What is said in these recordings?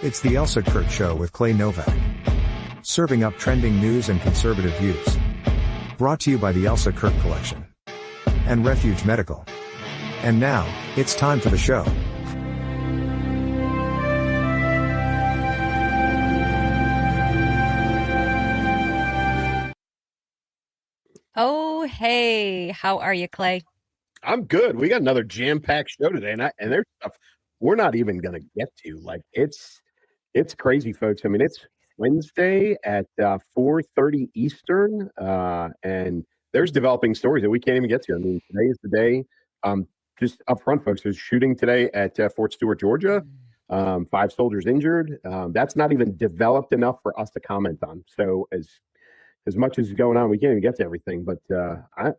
It's the Elsa Show with Clay Novak. Serving up trending news and conservative views. Brought to you by the Elsa Collection. And Refuge Medical. And now, it's time for the show. Oh, hey, how are you, Clay? I'm good. We got another jam-packed show today, and there's stuff we're not even going to get to. Like, it's crazy, folks. I mean, it's Wednesday at 4:30 Eastern, and there's developing stories that we can't even get to. I mean, today is the day. Just up front, folks, there's shooting today at Fort Stewart, Georgia. 5 soldiers injured. That's not even developed enough for us to comment on. So as much as is going on, we can't even get to everything. But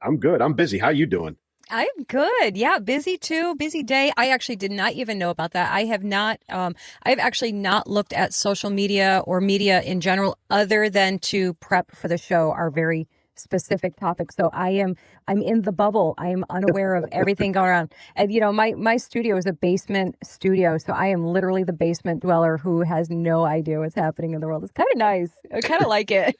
I'm good. I'm busy. How you doing? I'm good. Yeah, busy too. Busy day. I actually did not even know about that. I have not. I've actually not looked at social media or media in general, other than to prep for the show. Our very specific topic. So I'm in the bubble. I am unaware of everything going on. And my studio is a basement studio, so I am literally the basement dweller who has no idea what's happening in the world. It's kind of nice. I kind of like it.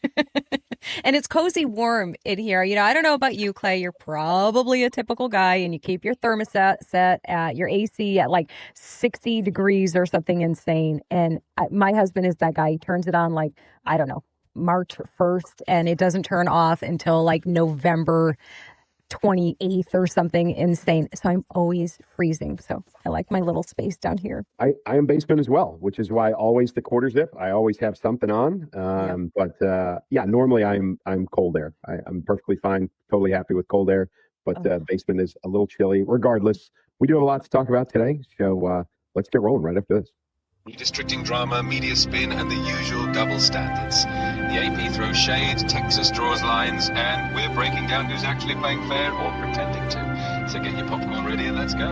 And it's cozy warm in here. I don't know about you, Clay. You're probably a typical guy and you keep your thermostat set at your AC at like 60 degrees or something insane. And my husband is that guy. He turns it on like, I don't know, March 1st, and it doesn't turn off until like November 28th or something insane. So I'm always freezing. So I like my little space down here. I am basement as well, which is why always the quarter zip. I always have something on. But normally I'm cold air. I'm perfectly fine, totally happy with cold air. But basement is a little chilly. Regardless, we do have a lot to talk about today. So let's get rolling right after this. Redistricting drama, media spin, and the usual double standards. The AP throws shade, Texas draws lines, and we're breaking down who's actually playing fair or pretending to. So get your popcorn ready and let's go.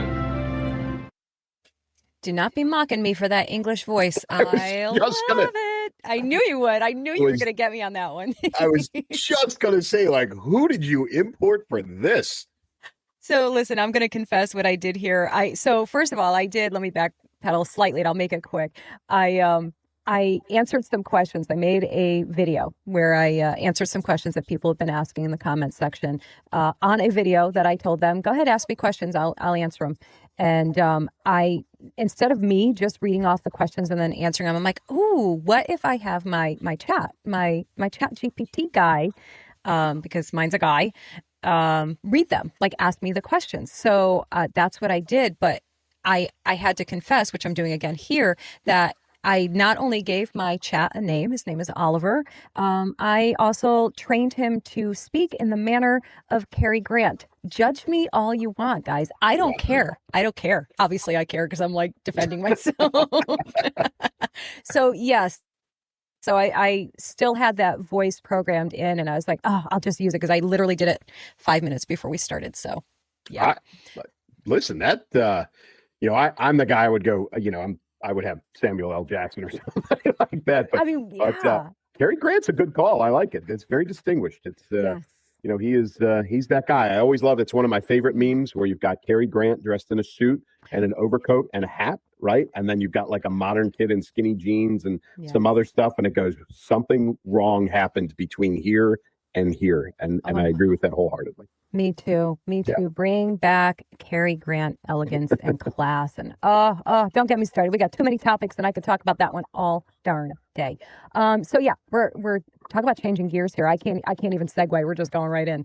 Do not be mocking me for that English voice. I love it. I knew you would. I knew you were going to get me on that one. I was just going to say, like, who did you import for this? So listen, I'm going to confess what I did here. So first of all, let me backpedal slightly and I'll make it quick. I answered some questions. I made a video where I answered some questions that people have been asking in the comments section on a video that I told them, go ahead, ask me questions. I'll answer them. And instead of me just reading off the questions and then answering them, I'm like, ooh, what if I have my chat GPT guy, because mine's a guy, read them, like ask me the questions. So that's what I did. But I had to confess, which I'm doing again here, that I not only gave my chat a name, his name is Oliver, I also trained him to speak in the manner of Cary Grant. Judge me all you want, guys. I don't care. Obviously, I care because I'm like defending myself. So, yes. So I still had that voice programmed in and I was like, oh, I'll just use it because I literally did it 5 minutes before we started. So, yeah. Listen, that, I'm the guy I would go, I would have Samuel L. Jackson or something like that. But, but Cary Grant's a good call. I like it. It's very distinguished. It's, yes. He's that guy. I always love it. It's one of my favorite memes where you've got Cary Grant dressed in a suit and an overcoat and a hat, right? And then you've got like a modern kid in skinny jeans and some other stuff. And it goes, something wrong happened between here and here. And I agree with that wholeheartedly. Me too. Yeah. Bring back Cary Grant elegance and class. And don't get me started. We got too many topics and I could talk about that one all darn day. So yeah, we're talking about changing gears here. I can't even segue. We're just going right in.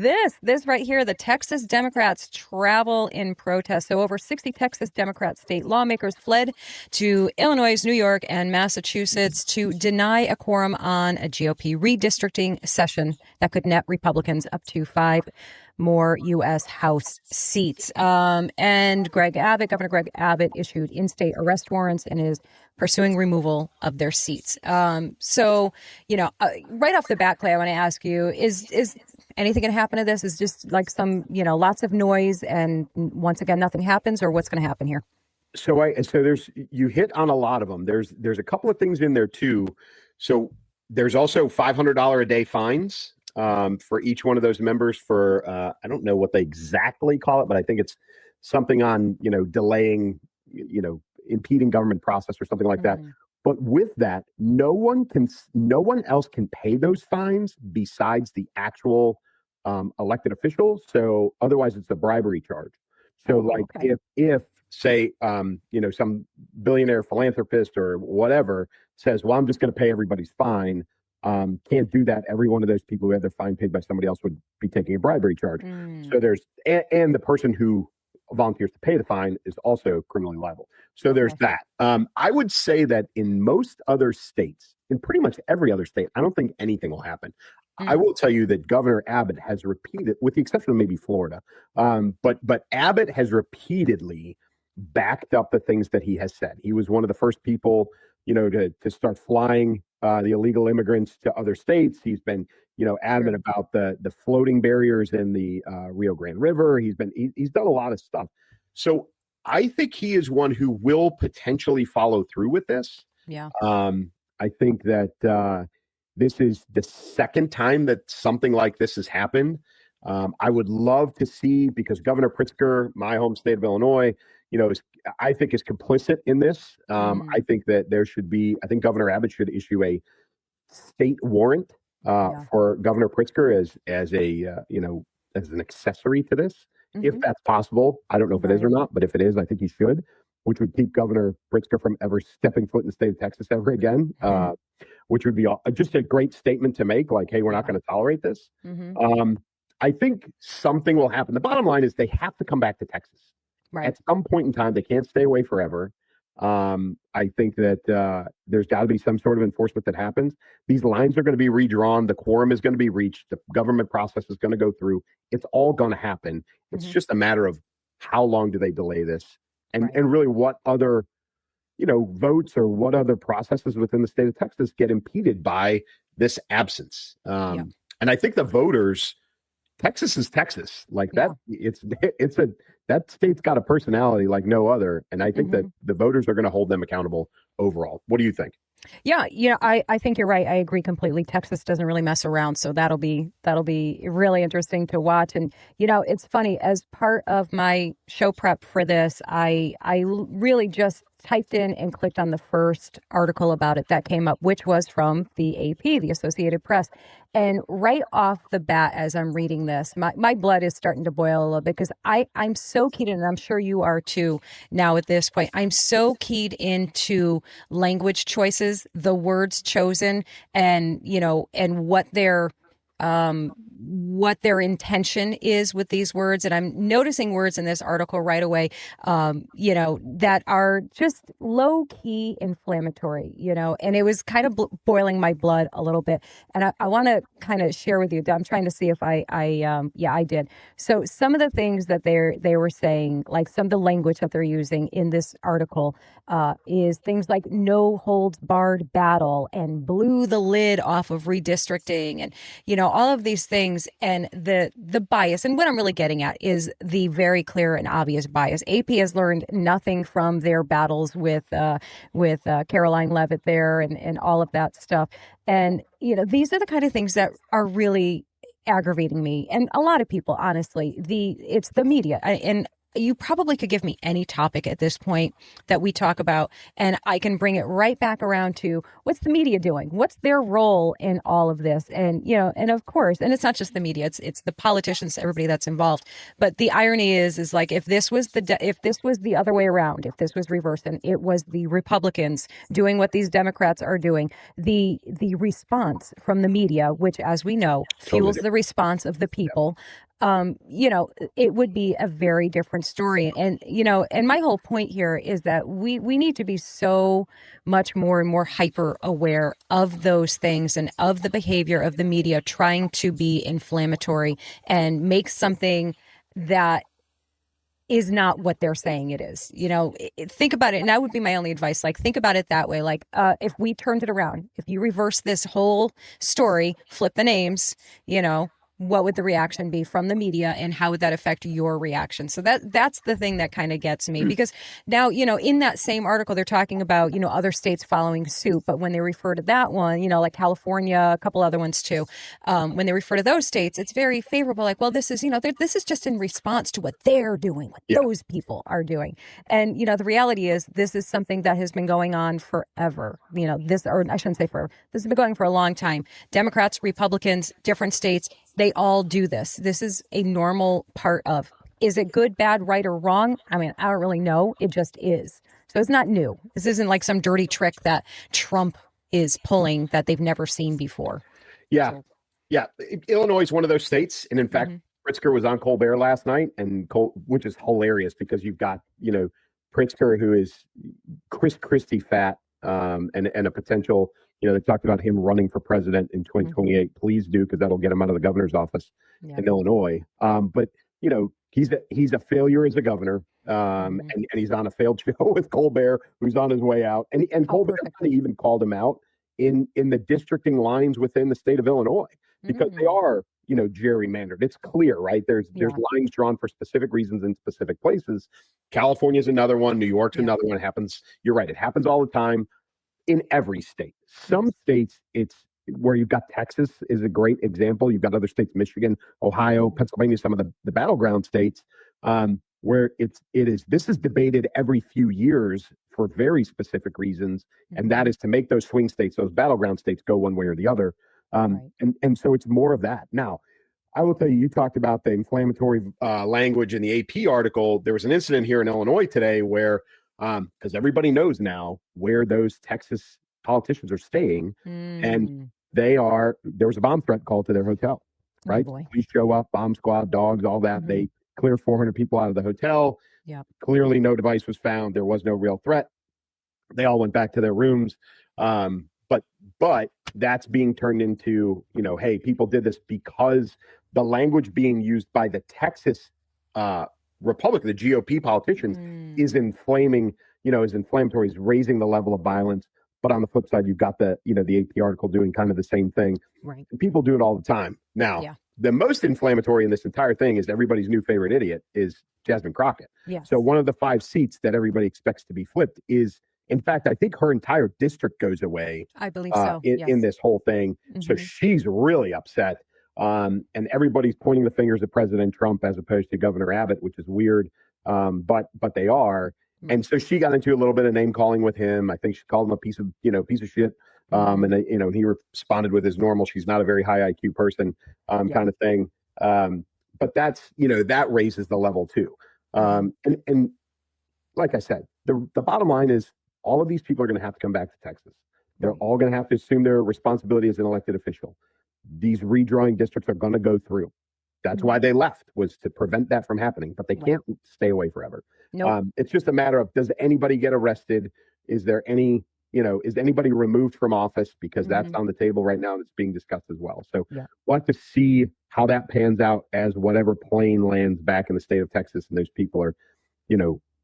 This right here, the Texas Democrats travel in protest. So over 60 Texas Democrat state lawmakers fled to Illinois, New York, and Massachusetts to deny a quorum on a GOP redistricting session that could net Republicans up to 5 more U.S. House seats. And Governor Greg Abbott issued in-state arrest warrants and is pursuing removal of their seats. So, right off the bat, Clay, I want to ask you, is anything going to happen to this? Is just like some, lots of noise and once again, nothing happens, or what's going to happen here? So you hit on a lot of them. There's a couple of things in there too. So there's also $500 a day fines for each one of those members for, I don't know what they exactly call it, but I think it's something on, delaying, impeding government process or something like that. Mhm. But with that, no one else can pay those fines besides the actual elected officials. So otherwise, it's a bribery charge. So, Oh, like, okay. if say, some billionaire philanthropist or whatever says, "Well, I'm just going to pay everybody's fine," can't do that. Every one of those people who had their fine paid by somebody else would be taking a bribery charge. Mm. So and the person who volunteers to pay the fine is also criminally liable. So there's Okay. that. I would say that in most other states, in pretty much every other state, I don't think anything will happen. I will tell you that Governor Abbott has repeated, with the exception of maybe Florida, but Abbott has repeatedly backed up the things that he has said. He was one of the first people, to start flying the illegal immigrants to other states. He's been, adamant about the floating barriers in the Rio Grande River. He's done a lot of stuff. So I think he is one who will potentially follow through with this. Yeah. I think that this is the second time that something like this has happened. I would love to see, because Governor Pritzker, my home state of Illinois, I think is complicit in this. I think that I think Governor Abbott should issue a state warrant for Governor Pritzker as an accessory to this, if that's possible. I don't know if it is or not, but if it is, I think he should, which would keep Governor Pritzker from ever stepping foot in the state of Texas ever again. Which would be just a great statement to make, like, hey, we're not going to tolerate this. I think something will happen. The bottom line is they have to come back to Texas. Right. At some point in time. They can't stay away forever. I think that there's got to be some sort of enforcement that happens. These lines are going to be redrawn. The quorum is going to be reached. The government process is going to go through. It's all going to happen. It's just a matter of how long do they delay this, and really what other votes or what other processes within the state of Texas get impeded by this absence. And I think the voters, Texas is Texas, like that. That state's got a personality like no other. And I think that the voters are going to hold them accountable overall. What do you think? Yeah, I think you're right. I agree completely. Texas doesn't really mess around, so that'll be really interesting to watch. And it's funny, as part of my show prep for this, I really just typed in and clicked on the first article about it that came up, which was from the AP, the Associated Press. And right off the bat, as I'm reading this, my blood is starting to boil a little bit, because I'm so keyed in, and I'm sure you are too now at this point. I'm so keyed into language choices, the words chosen, and and what their intention is with these words. And I'm noticing words in this article right away, that are just low key inflammatory, and it was kind of boiling my blood a little bit. And I want to kind of share with you. I'm trying to see if I did. So some of the things that they were saying, like some of the language that they're using in this article, is things like no holds barred battle and blew the lid off of redistricting, and all of these things, and the bias. And what I'm really getting at is the very clear and obvious bias. AP has learned nothing from their battles with Caroline Leavitt there and all of that stuff. And these are the kind of things that are really aggravating me and a lot of people, honestly. It's the media. And you probably could give me any topic at this point that we talk about, and I can bring it right back around to what's the media doing? What's their role in all of this? And, and of course, and it's not just the media, it's the politicians, everybody that's involved. But the irony is like, if this was the other way around, if this was reversed and it was the Republicans doing what these Democrats are doing, the response from the media, which, as we know, fuels the response of the people, it would be a very different story. And, and my whole point here is that we need to be so much more and more hyper aware of those things and of the behavior of the media trying to be inflammatory and make something that is not what they're saying it is. Think about it. And that would be my only advice. Like, think about it that way. Like, if we turned it around, if you reverse this whole story, flip the names, what would the reaction be from the media, and how would that affect your reaction? So that's the thing that kind of gets me, because now, in that same article, they're talking about, other states following suit. But when they refer to that one, like California, a couple other ones too, when they refer to those states, it's very favorable. Like, well, this is, this is just in response to what they're doing, what those people are doing. And, the reality is this is something that has been going on forever. Or I shouldn't say forever. This has been going for a long time. Democrats, Republicans, different states, they all do this. This is a normal part of. Is it good, bad, right, or wrong? I mean, I don't really know. It just is. So it's not new. This isn't like some dirty trick that Trump is pulling that they've never seen before. Yeah. So, yeah. Illinois is one of those states. And in fact, Pritzker was on Colbert last night, which is hilarious because you've got, Pritzker, who is Chris Christie fat, and a potential, they talked about him running for president in 2028. Please do, because that'll get him out of the governor's office in Illinois. But, he's a failure as a governor. And he's on a failed show with Colbert, who's on his way out. And Colbert even called him out in the districting lines within the state of Illinois, because they are, gerrymandered. It's clear, right? There's lines drawn for specific reasons in specific places. California's another one. New York's another one. It happens. You're right. It happens all the time in every state. Some states, it's where you've got Texas is a great example. You've got other states, Michigan, Ohio, Pennsylvania, some of the battleground states, where this is debated every few years for very specific reasons. And that is to make those swing states, those battleground states, go one way or the other. And so it's more of that. Now, I will tell you, you talked about the inflammatory language in the AP article. There was an incident here in Illinois today where, because everybody knows now where those Texas politicians are staying, and there was a bomb threat called to their hotel, right? Police show up, bomb squad, dogs, all that. They clear 400 people out of the hotel. Clearly no device was found. There was no real threat. They all went back to their rooms. But that's being turned into, hey, people did this because the language being used by the Texas Republican, the GOP politicians, is inflaming, is inflammatory, is raising the level of violence. But on the flip side, you've got the AP article doing kind of the same thing. Right. And people do it all the time. Now, the most inflammatory in this entire thing is everybody's new favorite idiot is Jasmine Crockett. So one of the 5 seats that everybody expects to be flipped is, in fact, I think her entire district goes away. I believe so. In this whole thing. So she's really upset. And everybody's pointing the fingers at President Trump as opposed to Governor Abbott, which is weird. But they are. And so she got into a little bit of name calling with him. I think she called him a piece of shit. And he responded with his normal, she's not a very high IQ person, kind of thing. But that's, that raises the level too. And like I said, the bottom line is all of these people are going to have to come back to Texas. They're all going to have to assume their responsibility as an elected official. These redrawing districts are going to go through. That's why they left, was to prevent that from happening, but they can't stay away forever. It's just a matter of, does anybody get arrested? Is there any, is anybody removed from office? Because that's on the table right now. That's being discussed as well. So we'll have to see how that pans out as whatever plane lands back in the state of Texas and those people are,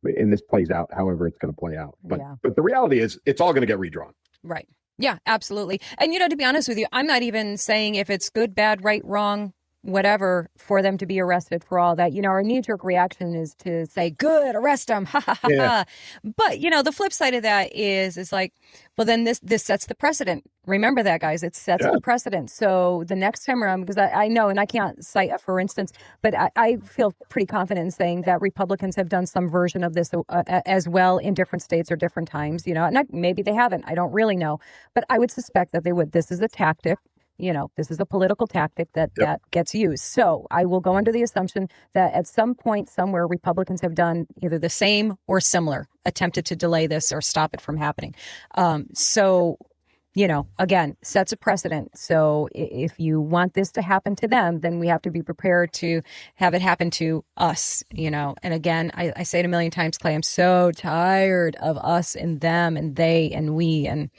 and this plays out however it's going to play out. But the reality is it's all going to get redrawn. Right. Yeah, absolutely. And, to be honest with you, I'm not even saying if it's good, bad, right, wrong, whatever, for them to be arrested for all that. Our knee-jerk reaction is to say, good, arrest them, ha, ha, ha, ha. But, the flip side of that is like, well, then this sets the precedent. Remember that, guys. It sets the precedent. So the next time around, because I know, and I can't cite, for instance, but I feel pretty confident in saying that Republicans have done some version of this as well in different states or different times, and maybe they haven't. I don't really know. But I would suspect that they would. This is a tactic. This is a political tactic that gets used. So I will go under the assumption that at some point somewhere Republicans have done either the same or similar, attempted to delay this or stop it from happening. So, again, sets a precedent. So if you want this to happen to them, then we have to be prepared to have it happen to us, And again, I say it a million times, Clay, I'm so tired of us and them and they and we and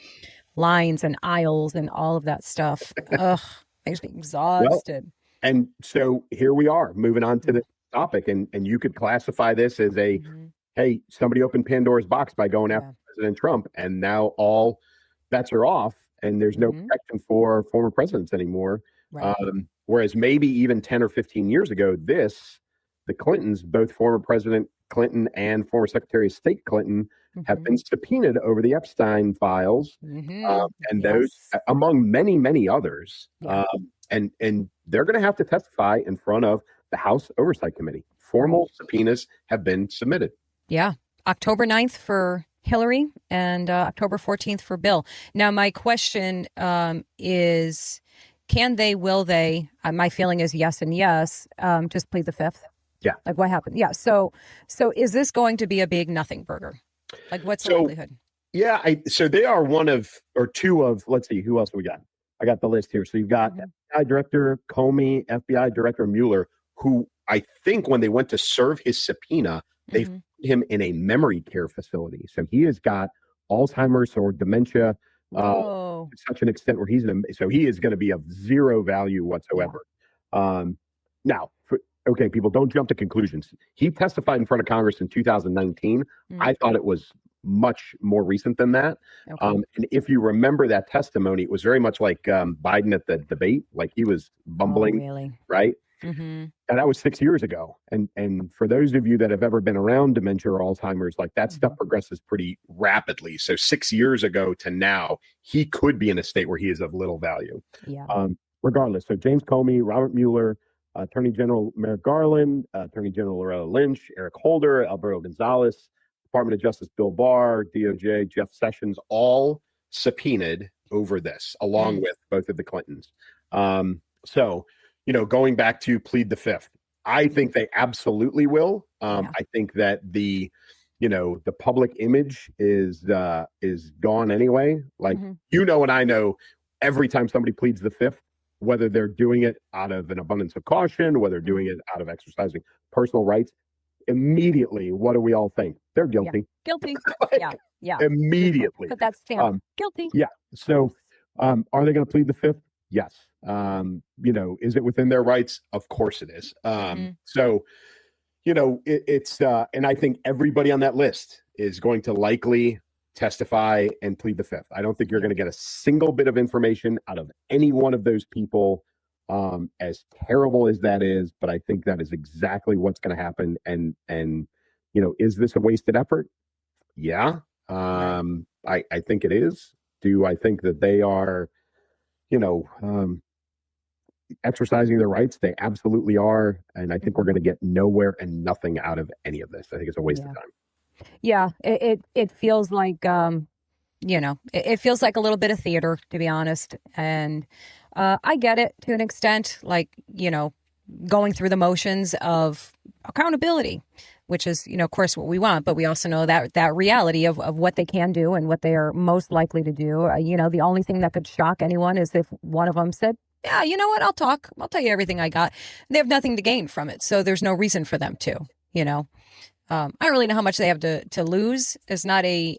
lines and aisles and all of that stuff. Ugh, makes me exhausted. Well, and so here we are moving on to the topic, and you could classify this as a, hey, somebody opened Pandora's box by going after President Trump, and now all bets are off, and there's no protection for former presidents anymore. Right. Whereas maybe even 10 or 15 years ago, the Clintons, both former President Clinton and former Secretary of State Clinton, have been subpoenaed over the Epstein files, and those, among many, many others. And they're going to have to testify in front of the House Oversight Committee. Formal subpoenas have been submitted. Yeah. October 9th for Hillary and October 14th for Bill. Now, my question is, can they, will they, my feeling is yes and yes, just plead the fifth? Yeah. Like what happened? Yeah. So is this going to be a big nothing burger? Like what's the likelihood? Yeah. So they are one of, or two of, let's see, who else we got? I got the list here. So you've got FBI Director Comey, FBI Director Mueller, who I think when they went to serve his subpoena, they put him in a memory care facility. So he has got Alzheimer's or dementia to such an extent where so he is going to be of zero value whatsoever. Now, okay, people, don't jump to conclusions. He testified in front of Congress in 2019. I thought it was much more recent than that. And if you remember that testimony, it was very much like Biden at the debate, like he was bumbling, right? And that was 6 years ago. And for those of you that have ever been around dementia or Alzheimer's, like that stuff progresses pretty rapidly. So 6 years ago to now, he could be in a state where he is of little value. Regardless, so James Comey, Robert Mueller, Attorney General Merrick Garland, Attorney General Loretta Lynch, Eric Holder, Alberto Gonzales, Department of Justice Bill Barr, DOJ, Jeff Sessions, all subpoenaed over this, along with both of the Clintons. So, going back to plead the fifth, I think they absolutely will. I think that the public image is gone anyway. Like, and I know every time somebody pleads the fifth, whether they're doing it out of an abundance of caution, whether they're doing it out of exercising personal rights, immediately, what do we all think? They're guilty. Guilty. Immediately. But that's guilty. Yeah. So are they going to plead the fifth? Yes. Is it within their rights? Of course it is. So, it's and I think everybody on that list is going to likely testify and plead the fifth. I don't think you're going to get a single bit of information out of any one of those people, as terrible as that is, but I think that is exactly what's going to happen. And is this a wasted effort? Yeah. I think it is. Do I think that they are, exercising their rights? They absolutely are. And I think we're going to get nowhere and nothing out of any of this. I think it's a waste of time. Yeah, it feels like, it feels like a little bit of theater, to be honest. And I get it to an extent, like, going through the motions of accountability, which is, of course, what we want. But we also know that reality of what they can do and what they are most likely to do. The only thing that could shock anyone is if one of them said, yeah, you know what, I'll talk. I'll tell you everything I got. They have nothing to gain from it. So there's no reason for them to, I don't really know how much they have to lose. It's not a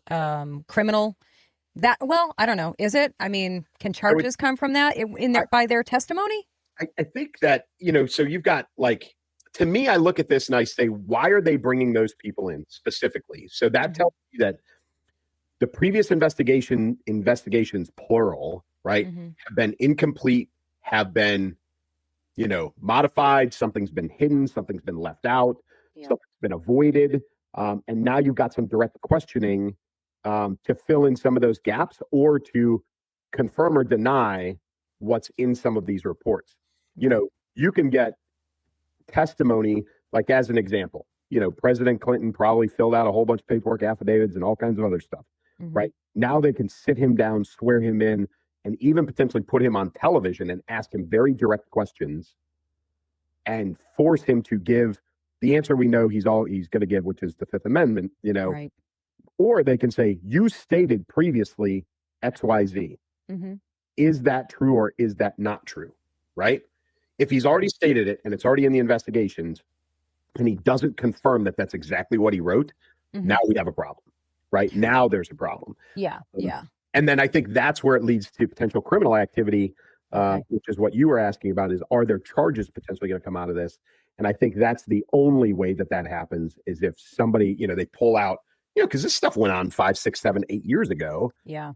criminal I don't know. Is it? I mean, can charges come from that by their testimony? I think that, so you've got, like, to me, I look at this and I say, why are they bringing those people in specifically? So that tells me that the previous investigations, plural, right, have been incomplete, have been, modified. Something's been hidden. Something's been left out. Something's been avoided. And now you've got some direct questioning to fill in some of those gaps or to confirm or deny what's in some of these reports. You can get testimony, like, as an example, President Clinton probably filled out a whole bunch of paperwork, affidavits, and all kinds of other stuff, right? Now they can sit him down, swear him in, and even potentially put him on television and ask him very direct questions and force him to give the answer we know he's going to give, which is the Fifth Amendment, Right. Or they can say, you stated previously XYZ. Is that true or is that not true? Right? If he's already stated it and it's already in the investigations and he doesn't confirm that that's exactly what he wrote, now we have a problem, right? Now there's a problem. Yeah. And then I think that's where it leads to potential criminal activity, which is what you were asking about, is are there charges potentially going to come out of this? And I think that's the only way that happens is if somebody, they pull out, because this stuff went on 5, 6, 7, 8 years ago. Yeah.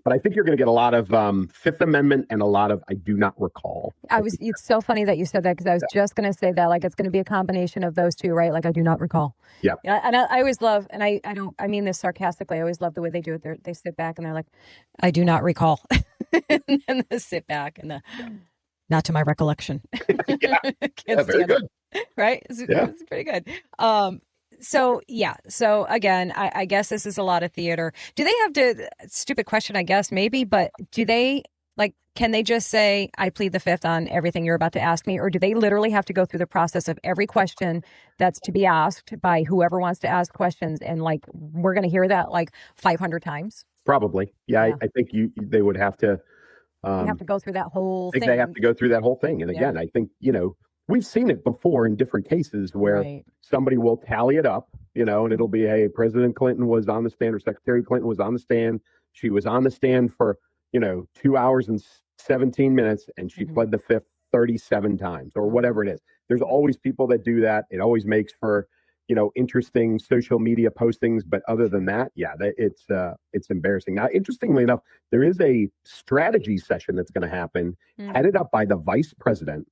But I think you're going to get a lot of Fifth Amendment and a lot of I do not recall. It's so funny that you said that because I was just going to say that, like, it's going to be a combination of those two, right? Like, I do not recall. Yeah. And I always love, and I mean this sarcastically, I always love the way they do it. They sit back and they're like, I do not recall. And then they sit back and not to my recollection. Yeah, very good. Right? It's pretty good. So again, I guess this is a lot of theater. Do they have to, stupid question, I guess, maybe, but do they, like, can they just say, I plead the fifth on everything you're about to ask me? Or do they literally have to go through the process of every question that's to be asked by whoever wants to ask questions? And, like, we're going to hear that like 500 times? Probably. Yeah. I think they would have to. You have to go through that whole thing. thing. They have to go through that whole thing. And again, I think, we've seen it before in different cases where somebody will tally it up, and it'll be, hey, President Clinton was on the stand or Secretary Clinton was on the stand. She was on the stand for, 2 hours and 17 minutes and she pled the fifth 37 times or whatever it is. There's always people that do that. It always makes for, interesting social media postings. But other than that, it's embarrassing. Now, interestingly enough, there is a strategy session that's going to happen headed up by the vice president.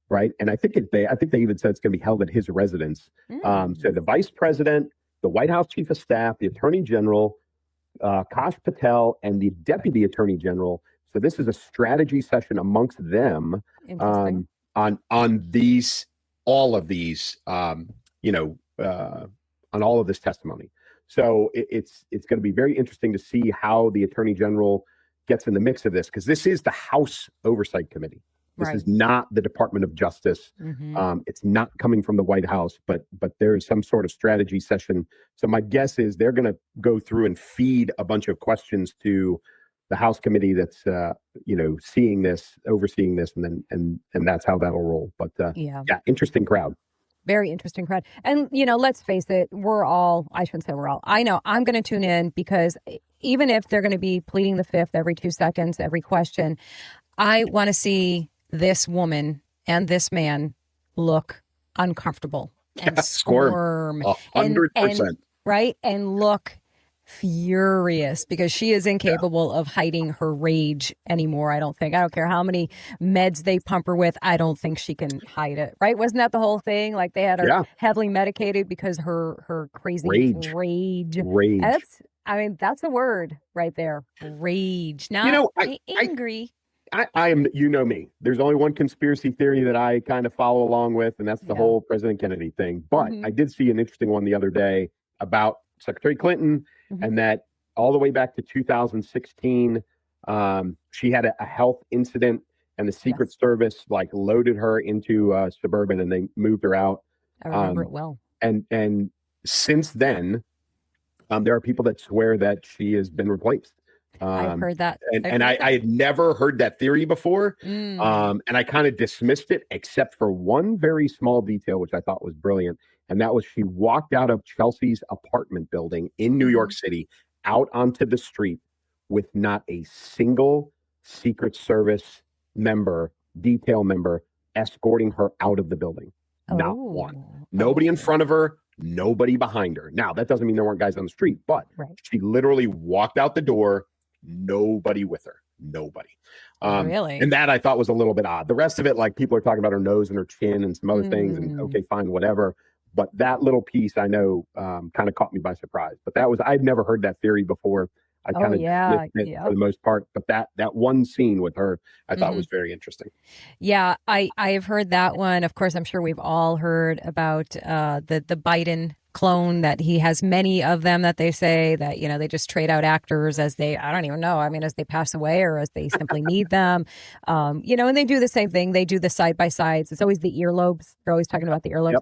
Right. And I think they even said it's going to be held at his residence. So the vice president, the White House chief of staff, the attorney general, Kash Patel, and the deputy attorney general. So this is a strategy session amongst them on all of these, on all of this testimony. So it's going to be very interesting to see how the attorney general gets in the mix of this, because this is the House Oversight Committee. This is not the Department of Justice. It's not coming from the White House, but there is some sort of strategy session. So my guess is they're going to go through and feed a bunch of questions to the House committee that's seeing this, overseeing this, and that's how that'll roll. But interesting crowd. Very interesting crowd. And, let's face it, I shouldn't say we're all, I know I'm going to tune in because even if they're going to be pleading the fifth every 2 seconds, every question, I want to see this woman and this man look uncomfortable and squirm. 100%. Right? And look furious because she is incapable of hiding her rage anymore. I don't care how many meds they pump her with. I don't think she can hide it. Right? Wasn't that the whole thing? Like they had her heavily medicated because her crazy rage. That's the word right there. Rage. Not angry. I am, me. There's only one conspiracy theory that I kind of follow along with, and that's the whole President Kennedy thing. But I did see an interesting one the other day about Secretary Clinton, and that all the way back to 2016, she had a health incident, and the Secret Service loaded her into Suburban, and they moved her out. I remember it well. And since then, there are people that swear that she has been replaced. I've heard that. I had never heard that theory before. And I kind of dismissed it, except for one very small detail, which I thought was brilliant. And that was she walked out of Chelsea's apartment building in New York City out onto the street with not a single Secret Service detail member escorting her out of the building. Not one. Nobody in front of her. Nobody behind her. Now, that doesn't mean there weren't guys on the street, but she literally walked out the door. Nobody with her. Nobody. Really? And that I thought was a little bit odd. The rest of it, people are talking about her nose and her chin and some other things, and okay, fine, whatever. But that little piece I know kind of caught me by surprise. But I'd never heard that theory before. I kind of missed it for the most part. But that one scene with her, I thought was very interesting. Yeah, I have heard that one. Of course, I'm sure we've all heard about the Biden clone, that he has many of them, that they say that, they just trade out actors as they, I don't even know. I mean, as they pass away or as they simply need them. And they do the same thing. They do the side by sides. It's always the earlobes. They're always talking about the earlobes,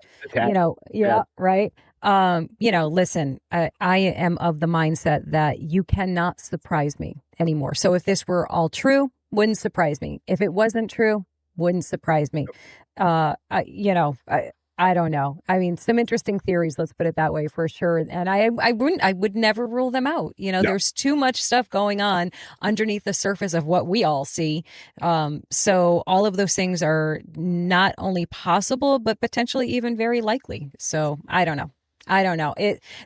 right. Listen, I am of the mindset that you cannot surprise me anymore. So if this were all true, wouldn't surprise me. If it wasn't true, wouldn't surprise me. I don't know. I mean, some interesting theories, let's put it that way, for sure. And I would never rule them out. There's too much stuff going on underneath the surface of what we all see. So all of those things are not only possible, but potentially even very likely. So I don't know. I don't know.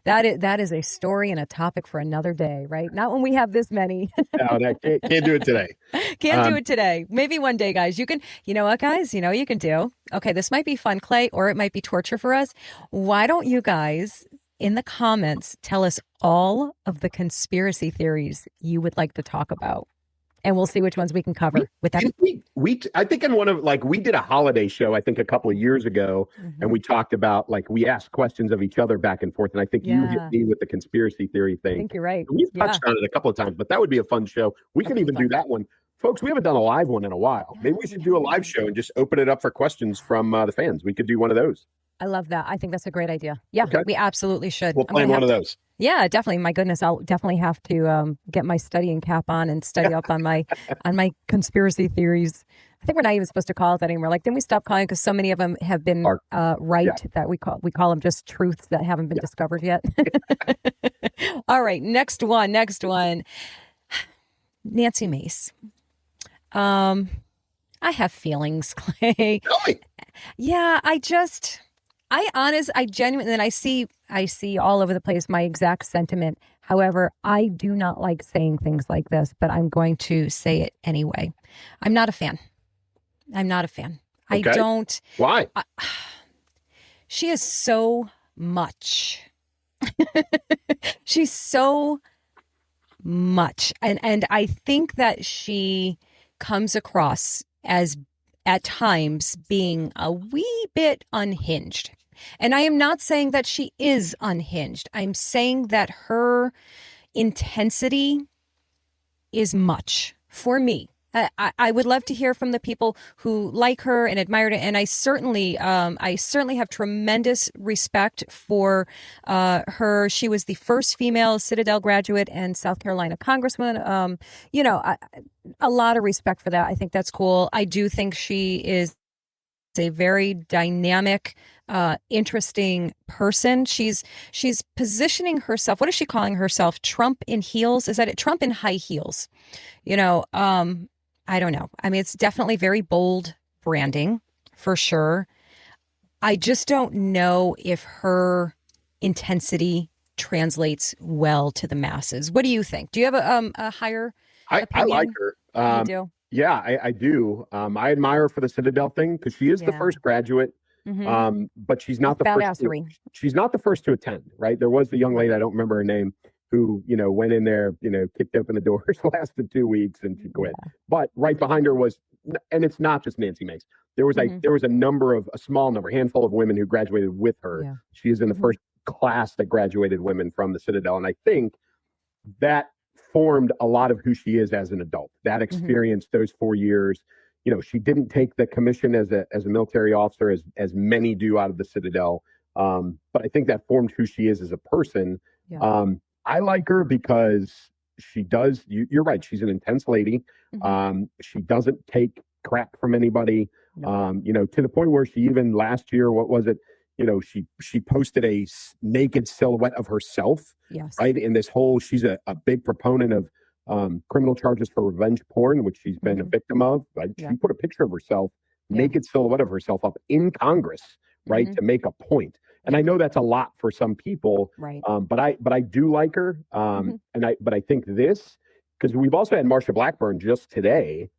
That is a story and a topic for another day, right? Not when we have this many. No, that can't do it today. Can't do it today. Maybe one day, guys. You know what, guys? You know what you can do? Okay, this might be fun, Clay, or it might be torture for us. Why don't you guys in the comments tell us all of the conspiracy theories you would like to talk about? And we'll see which ones we can cover with that. I think in one of we did a holiday show, I think a couple of years ago, and we talked about we asked questions of each other back and forth. And I think you hit me with the conspiracy theory thing. I think you're right. We've touched on it a couple of times, but that would be a fun show. We could even do that one. Folks, we haven't done a live one in a while. Maybe we should do a live show and just open it up for questions from the fans. We could do one of those. I love that. I think that's a great idea. Yeah, okay. We absolutely should. We'll plan one of those. Yeah, definitely. My goodness, I'll definitely have to get my studying cap on and study up on my conspiracy theories. I think we're not even supposed to call it that anymore. Didn't we stop calling because so many of them have been that we call them just truths that haven't been discovered yet. All right, next one. Nancy Mace. I have feelings, Clay. Really? Yeah, I genuinely, and I see all over the place my exact sentiment. However, I do not like saying things like this, but I'm going to say it anyway. I'm not a fan. Okay. I don't. Why? She is so much. She's so much. And I think that she comes across as at times being a wee bit unhinged. And I am not saying that she is unhinged. I'm saying that her intensity is much for me. I would love to hear from the people who like her and admire her. And I certainly have tremendous respect for her. She was the first female Citadel graduate and South Carolina congressman. A lot of respect for that. I think that's cool. I do think she is a very dynamic, interesting person. She's positioning herself. What is she calling herself? Trump in heels? Is that it? Trump in high heels? I don't know. I mean, it's definitely very bold branding for sure. I just don't know if her intensity translates well to the masses. What do you think? Do you have a higher opinion? I like her. You do? Yeah, I do. I admire her for the Citadel thing because she is the first graduate, but she's not the first. She's not the first to attend, right? There was the young lady, I don't remember her name, who went in there, kicked open the doors, lasted 2 weeks, and she quit. But right behind her was, and it's not just Nancy Mace. There was a small number, handful of women who graduated with her. Yeah. She is in the first class that graduated women from the Citadel, and I think that formed a lot of who she is as an adult. That experience, those 4 years. She didn't take the commission as a military officer as many do out of the Citadel. But I think that formed who she is as a person. Yeah. I like her because she does. You're right. She's an intense lady. She doesn't take crap from anybody. No. To the point where she even last year, what was it? She posted a naked silhouette of herself. Yes. Right. And she's a big proponent of criminal charges for revenge porn, which she's been a victim of. Right? Yeah. She put a picture of herself, naked silhouette of herself up in Congress, right, to make a point. And I know that's a lot for some people, right? But I do like her, but I think this, because we've also had Marsha Blackburn just today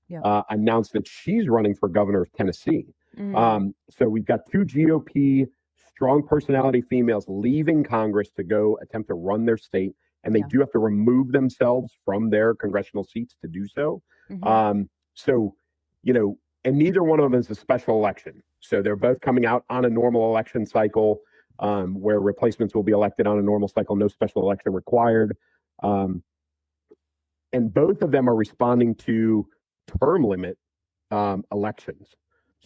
announce that she's running for governor of Tennessee. So we've got two GOP strong personality females leaving Congress to go attempt to run their state, and they do have to remove themselves from their congressional seats to do so. And neither one of them is a special election. So they're both coming out on a normal election cycle. Where replacements will be elected on a normal cycle, no special election required. And both of them are responding to term limit elections.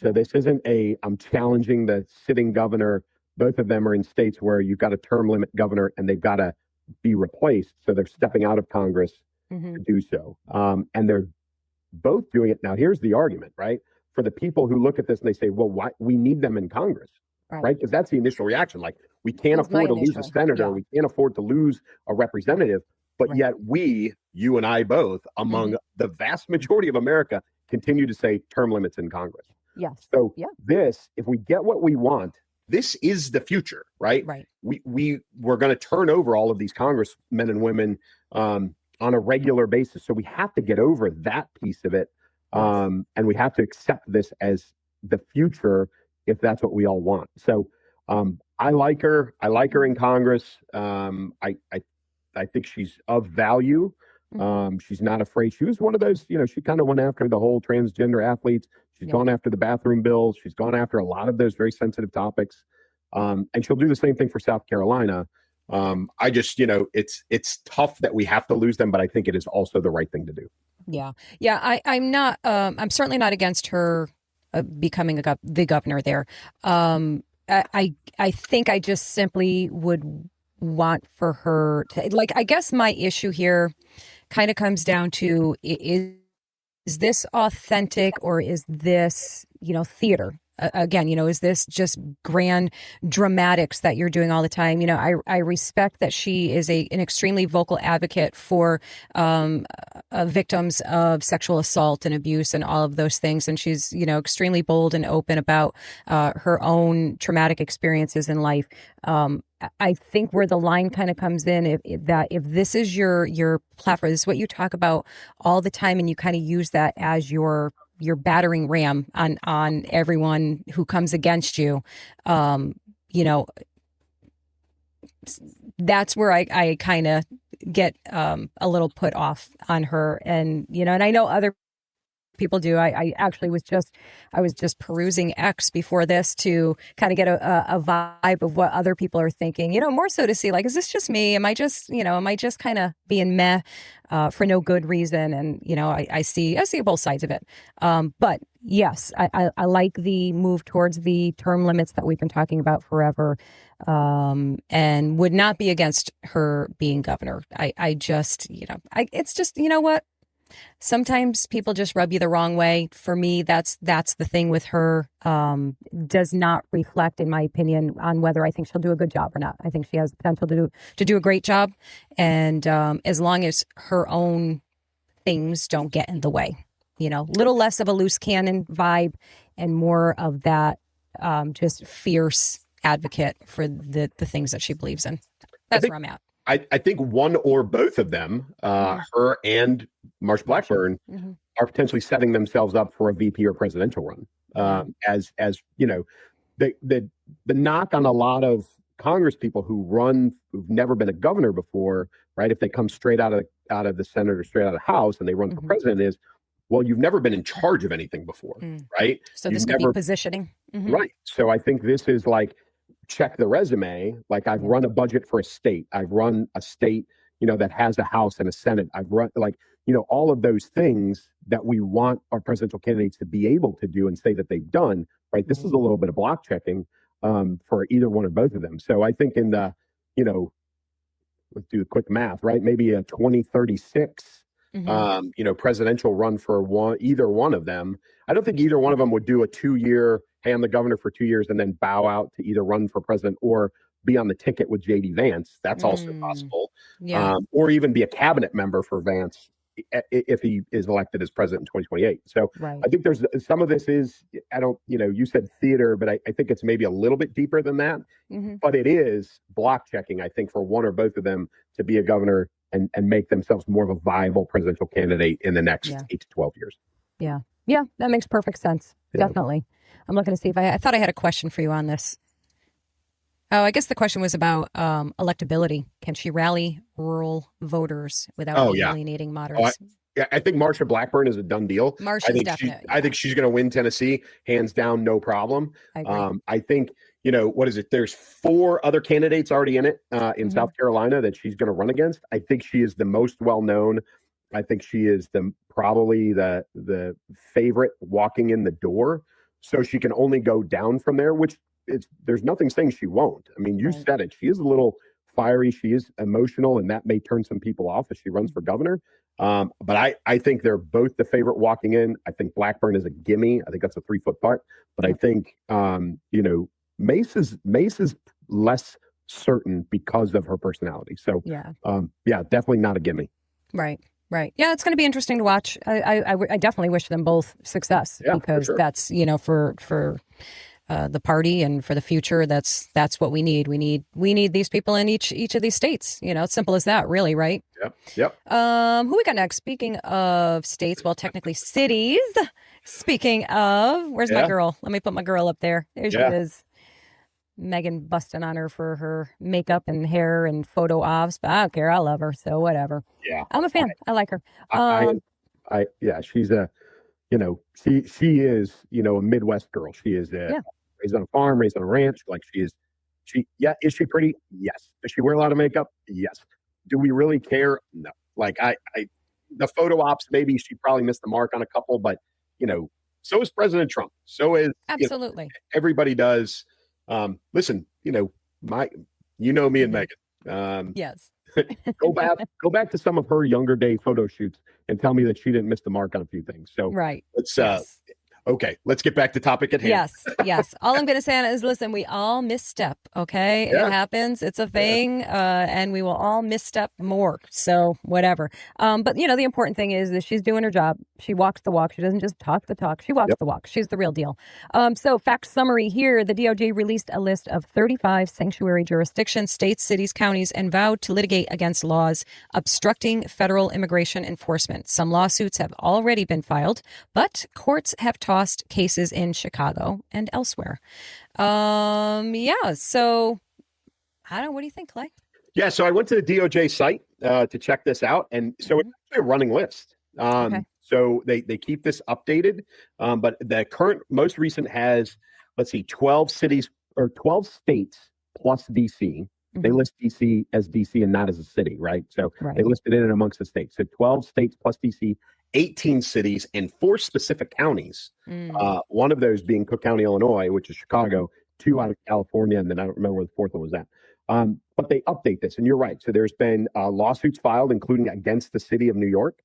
So this isn't I'm challenging the sitting governor. Both of them are in states where you've got a term limit governor and they've got to be replaced. So they're stepping out of Congress to do so. And they're both doing it. Now, here's the argument, right? For the people who look at this and they say, well, why we need them in Congress. Right? Because that's the initial reaction. We can't afford to lose a senator. Yeah. We can't afford to lose a representative. But yet you and I both, among the vast majority of America, continue to say term limits in Congress. Yes. So if we get what we want this is the future, right? Right. We're going to turn over all of these congressmen and women on a regular basis. So we have to get over that piece of it. And we have to accept this as the future if that's what we all want. So I like her. I like her in Congress. I think she's of value. She's not afraid. She was one of those, she kind of went after the whole transgender athletes. She's gone after the bathroom bills. She's gone after a lot of those very sensitive topics. And she'll do the same thing for South Carolina. I just, it's tough that we have to lose them, but I think it is also the right thing to do. Yeah. Yeah. I'm certainly not against her becoming the governor there. I think I just simply would want for her to, like, I guess my issue here kind of comes down to, is this authentic or is this, theater? Again, is this just grand dramatics that you're doing all the time? I respect that she is an extremely vocal advocate for victims of sexual assault and abuse and all of those things. And she's, extremely bold and open about her own traumatic experiences in life. I think where the line kind of comes in, if this is your platform, this is what you talk about all the time, and you kind of use that as your battering ram on everyone who comes against you, that's where I kind of get a little put off on her. And, and I know other people do. I actually was just perusing X before this to kind of get a vibe of what other people are thinking, more so to see, like, is this just me? Am I just kind of being meh for no good reason? And, I see both sides of it. But yes, I like the move towards the term limits that we've been talking about forever, and would not be against her being governor. I just, it's just, what? Sometimes people just rub you the wrong way. For me, that's the thing with her. Does not reflect, in my opinion, on whether I think she'll do a good job or not. I think she has potential to do a great job, and as long as her own things don't get in the way, little less of a loose cannon vibe and more of that just fierce advocate for the things that she believes in. That's where I'm at. I think one or both of them, her and Marsha Blackburn, are potentially setting themselves up for a VP or presidential run. As the knock on a lot of Congress people who've never been a governor before, right? If they come straight out of the Senate or straight out of the House and they run for president, is, well, you've never been in charge of anything before, right? So this could be positioning, right? So I think this is like, check the resume. Like, I've run a budget for a state. I've run a state, that has a House and a Senate. I've run, all of those things that we want our presidential candidates to be able to do and say that they've done, right? This is a little bit of block checking for either one or both of them. So I think in the, let's do the quick math, right? Maybe a 2036, presidential run for either one of them. I don't think either one of them would do a 2-year, hey, I'm the governor for 2 years, and then bow out to either run for president or be on the ticket with J.D. Vance. That's also possible. Yeah. Or even be a cabinet member for Vance if he is elected as president in 2028. So I think there's some of this is, you said theater, but I think it's maybe a little bit deeper than that. But it is block checking, I think, for one or both of them to be a governor and make themselves more of a viable presidential candidate in the next 8 to 12 years. Yeah. Yeah, that makes perfect sense. Yeah. Definitely. I'm looking to see if I thought I had a question for you on this. Oh, I guess the question was about electability. Can she rally rural voters without alienating moderates? I think Marsha Blackburn is a done deal. Marsha's definite. I think she's going to win Tennessee, hands down, no problem. I think, what is it? There's 4 other candidates already in it in South Carolina that she's going to run against. I think she is the most well-known. I think she is probably the favorite walking in the door. So she can only go down from there, which there's nothing saying she won't. I mean, you said it. She is a little fiery. She is emotional, and that may turn some people off if she runs for governor. But I think they're both the favorite walking in. I think Blackburn is a gimme. I think that's a 3-foot putt. But I think, Mace is less certain because of her personality. So, definitely not a gimme. Right. Right. Yeah, it's going to be interesting to watch. I definitely wish them both success because that's, for the party and for the future. That's what we need. We need these people in each of these states. It's simple as that, really, right? Yep. Who we got next? Speaking of states, well, technically cities. Speaking of, where's my girl? Let me put my girl up there. There she is. Megan busting on her for her makeup and hair and photo ops, but I don't care. I love her, so whatever. Yeah, I'm a fan. I like her. She's a, she is, a Midwest girl. She is raised on a farm, raised on a ranch. Like is she pretty? Yes. Does she wear a lot of makeup? Yes. Do we really care? No. Like the photo ops, maybe she probably missed the mark on a couple, but so is President Trump. So is absolutely everybody does. Listen, me and Megan. Yes. go back to some of her younger day photo shoots and tell me that she didn't miss the mark on a few things. So right. Let's get back to topic at hand. Yes. All I'm going to say is, listen, we all misstep. Okay. It happens. It's a thing. And we will all misstep more. So whatever. But the important thing is that she's doing her job. She walks the walk. She doesn't just talk the talk. She walks the walk. She's the real deal. So fact summary here, the DOJ released a list of 35 sanctuary jurisdictions, states, cities, counties, and vowed to litigate against laws obstructing federal immigration enforcement. Some lawsuits have already been filed, but courts have tossed cases in Chicago and elsewhere. So I don't know. What do you think, Clay? Yeah, so I went to the DOJ site to check this out, and so it's actually a running list. So they keep this updated, but the current most recent has 12 cities or 12 states plus DC. They list DC as DC and not as a city, right? So they listed it in amongst the states. So 12 states plus DC, 18 cities, and 4 specific counties. One of those being Cook County, Illinois, which is Chicago, 2 out of California, and then I don't remember where the 4th one was at. But they update this, and you're right. So there's been lawsuits filed, including against the city of New York.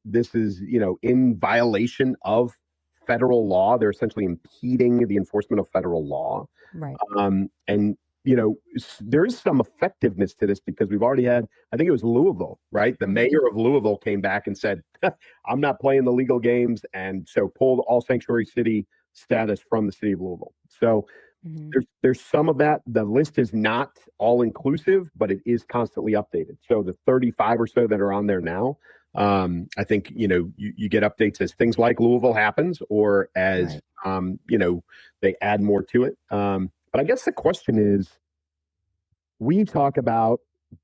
This is, in violation of federal law. They're essentially impeding the enforcement of federal law. Right. And there is some effectiveness to this because we've already had, I think it was Louisville, right? The mayor of Louisville came back and said, I'm not playing the legal games. And so pulled all sanctuary city status from the city of Louisville. So there's some of that. The list is not all inclusive, but it is constantly updated. So the 35 or so that are on there now, I think, you get updates as things like Louisville happens or as, they add more to it. But I guess the question is, we talk about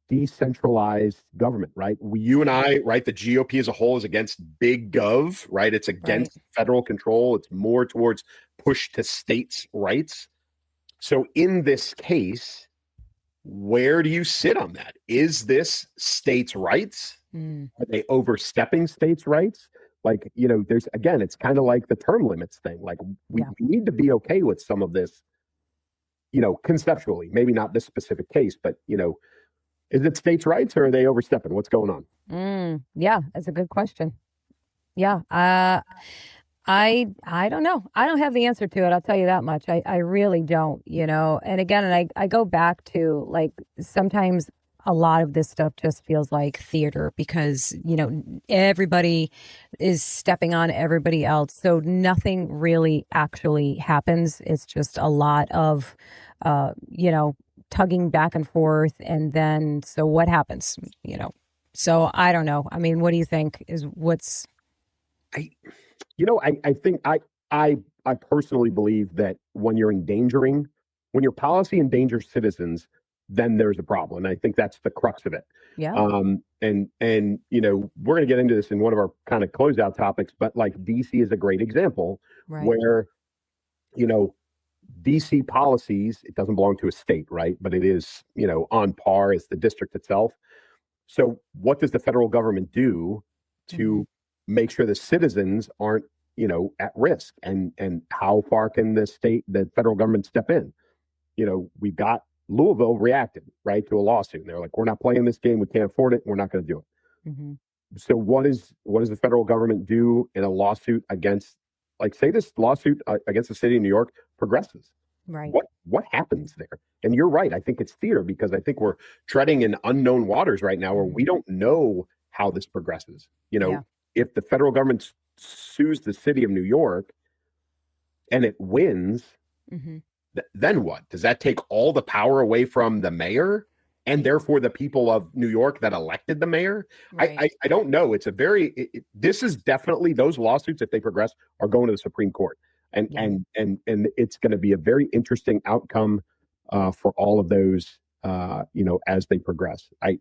decentralized government, right? You and I, right? The GOP as a whole is against big gov, right? It's against federal control. It's more towards push to states' rights. So in this case, where do you sit on that? Is this states' rights? Are they overstepping states' rights? Like, there's, again, it's kind of like the term limits thing. Like we need to be okay with some of this, conceptually, maybe not this specific case, but, is it states' rights or are they overstepping? What's going on? Yeah, that's a good question. Yeah. I don't know. I don't have the answer to it. I'll tell you that much. I really don't, and again, I go back to like, sometimes a lot of this stuff just feels like theater because, everybody is stepping on everybody else. So nothing really actually happens. It's just a lot of, tugging back and forth. And then, so what happens, So I don't know. I mean, what do you think I think I personally believe that when your policy endangers citizens, then there's a problem. And I think that's the crux of it. Yeah. And we're going to get into this in one of our kind of closeout topics, but like DC is a great example where, DC policies, it doesn't belong to a state, right? But it is, on par as the district itself. So what does the federal government do to make sure the citizens aren't, at risk? And how far can the federal government step in? We've got Louisville reacted, right, to a lawsuit. They're like, we're not playing this game. We can't afford it. We're not going to do it. So what does the federal government do in a lawsuit against, like, say this lawsuit against the city of New York progresses? Right. What happens there? And you're right. I think it's theater because I think we're treading in unknown waters right now where we don't know how this progresses. If the federal government sues the city of New York and it wins, Then what? Does that take all the power away from the mayor and therefore the people of New York that elected the mayor? Right. I don't know. It's a very, this is definitely, those lawsuits, if they progress, are going to the Supreme Court. And it's going to be a very interesting outcome for all of those, as they progress. I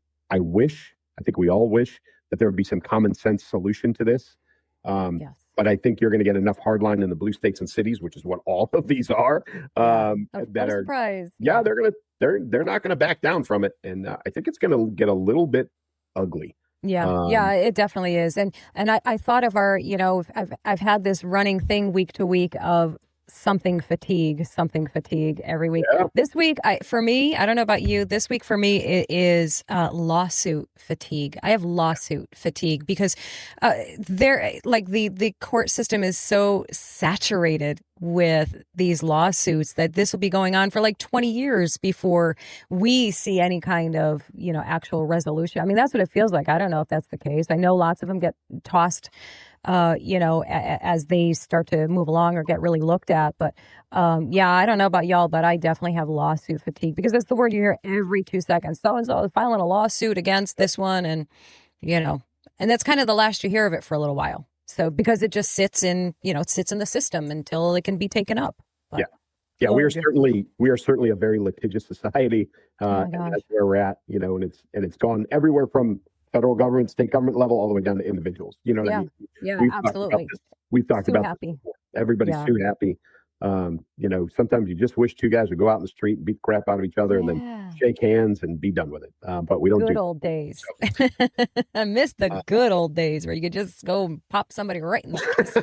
think we all wish that there would be some common sense solution to this. But I think you're going to get enough hardline in the blue states and cities, which is what all of these are. That are surprised. Yeah, they're not going to back down from it, and I think it's going to get a little bit ugly. Yeah, it definitely is. And I thought of our, I've had this running thing week to week of something fatigue every week. Yeah. This week, for me, I don't know about you, this week for me, it is lawsuit fatigue. I have lawsuit fatigue because the court system is so saturated with these lawsuits that this will be going on for like 20 years before we see any kind of, actual resolution. I mean, that's what it feels like. I don't know if that's the case. I know lots of them get tossed as they start to move along or get really looked at. But I don't know about y'all, but I definitely have lawsuit fatigue because that's the word you hear every 2 seconds. So-and-so is filing a lawsuit against this one. And, and that's kind of the last you hear of it for a little while. So because it just sits in the system until it can be taken up. But, we are certainly a very litigious society. And that's where we're at, and it's gone everywhere from federal government, state government level, all the way down to individuals. You know what I mean? Yeah, absolutely. We've talked about happy. This. Everybody's too happy. Sometimes you just wish two guys would go out in the street and beat the crap out of each other and then shake hands and be done with it. But we don't good old days. I miss the good old days where you could just go and pop somebody right in the face.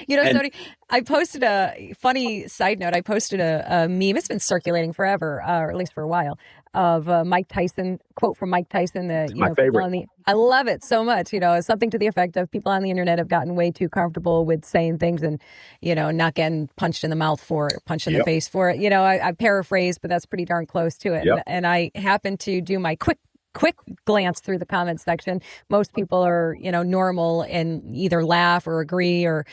Somebody, I posted a funny side note. I posted a meme. It's been circulating forever, or at least for a while, of Mike Tyson, quote from Mike Tyson. My favorite. I love it so much. Something to the effect of people on the internet have gotten way too comfortable with saying things and, not getting punched in the mouth for it, punched in the face for it. I paraphrase, but that's pretty darn close to it. Yep. And I happened to do my quick glance through the comment section. Most people are, normal and either laugh or agree or,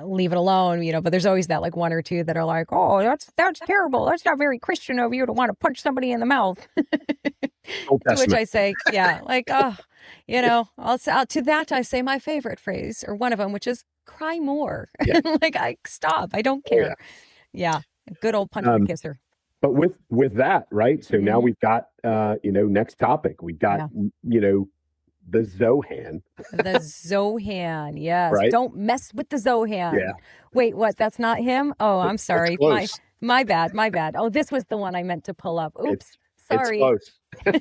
leave it alone, but there's always that like one or two that are like, oh, that's terrible. That's not very Christian of you to want to punch somebody in the mouth. To which I say, to that I say my favorite phrase or one of them, which is cry more. Yeah. Stop. I don't care. Yeah. Good old punch and kisser. But with that, right? So now we've got, next topic. We've got, the Zohan. The Zohan, yes. Right? Don't mess with the Zohan. Yeah. Wait, what? That's not him? Oh, I'm sorry. Close. My bad. Oh, this was the one I meant to pull up. Oops. Sorry. It's close.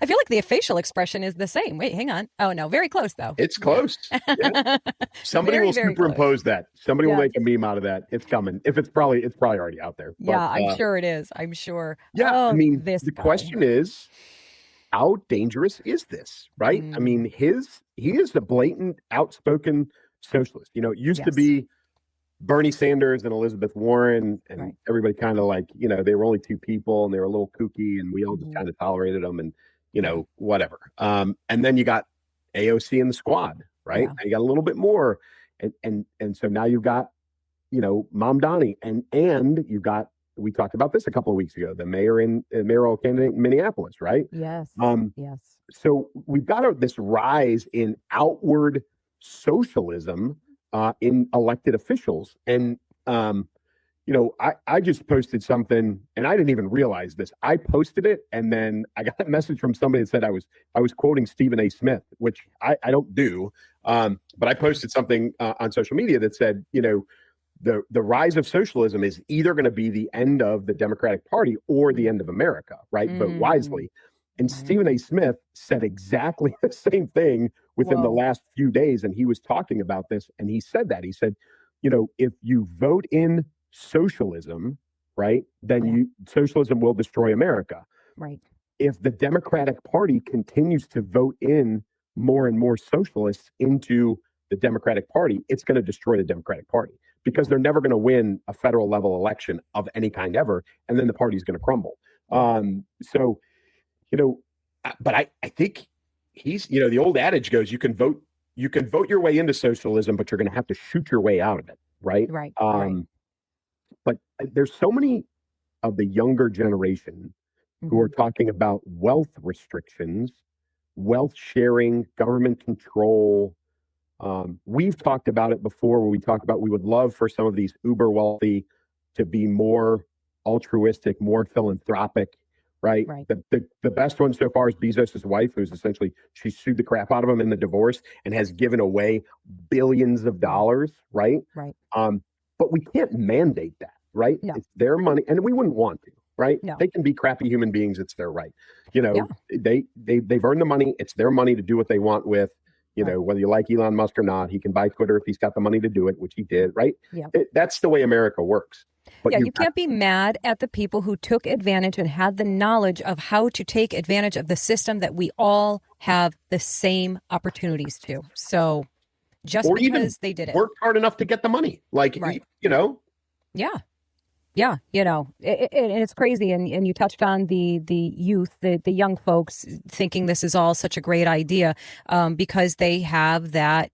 I feel like the facial expression is the same. Wait, hang on. Oh, no, very close, though. It's close. Yeah. Somebody will superimpose that. Somebody will make a meme out of that. It's coming. If it's probably already out there. But, I'm sure it is. I'm sure. Yeah, the question is, how dangerous is this, right? I mean, he is a blatant, outspoken socialist. It used to be Bernie Sanders and Elizabeth Warren and everybody kind of like, they were only two people and they were a little kooky and we all just kind of tolerated them and, whatever. And then you got AOC and the squad, right? Yeah. And you got a little bit more. And so now you've got, Mom Donnie and you've got, we talked about this a couple of weeks ago, the mayoral candidate in Minneapolis, right? Yes. Yes. So we've got this rise in outward socialism in elected officials. And, I just posted something and I didn't even realize this. I posted it and then I got a message from somebody that said I was quoting Stephen A. Smith, which I don't do. But I posted something on social media that said, the rise of socialism is either going to be the end of the Democratic Party or the end of America, right? Vote wisely. And Stephen A. Smith said exactly the same thing within the last few days. And he was talking about this. And he said that. He said, if you vote in socialism, right, then socialism will destroy America. Right. If the Democratic Party continues to vote in more and more socialists into the Democratic Party, it's going to destroy the Democratic Party. Because they're never going to win a federal level election of any kind ever, and then the party's going to crumble. But I think he's, the old adage goes, you can vote your way into socialism, but you're going to have to shoot your way out of it, right? Right. But there's so many of the younger generation who are talking about wealth restrictions, wealth sharing, government control. We've talked about it before where we talk about we would love for some of these uber wealthy to be more altruistic, more philanthropic, right? Right. The best one so far is Bezos' wife, who's essentially, she sued the crap out of him in the divorce and has given away billions of dollars, right? Right. But we can't mandate that, right? No. It's their money, and we wouldn't want to, right? No. They can be crappy human beings. It's their right. Yeah. They've earned the money. It's their money to do what they want with. Right. Whether you like Elon Musk or not, he can buy Twitter if he's got the money to do it, which he did, right? Yeah. That's the way America works. But you can't be mad at the people who took advantage and had the knowledge of how to take advantage of the system that we all have the same opportunities to. So just or because even they did it. worked hard enough to get the money. Like, Right. Yeah. Yeah. And it's crazy. And you touched on the youth, the young folks thinking this is all such a great idea because they have that,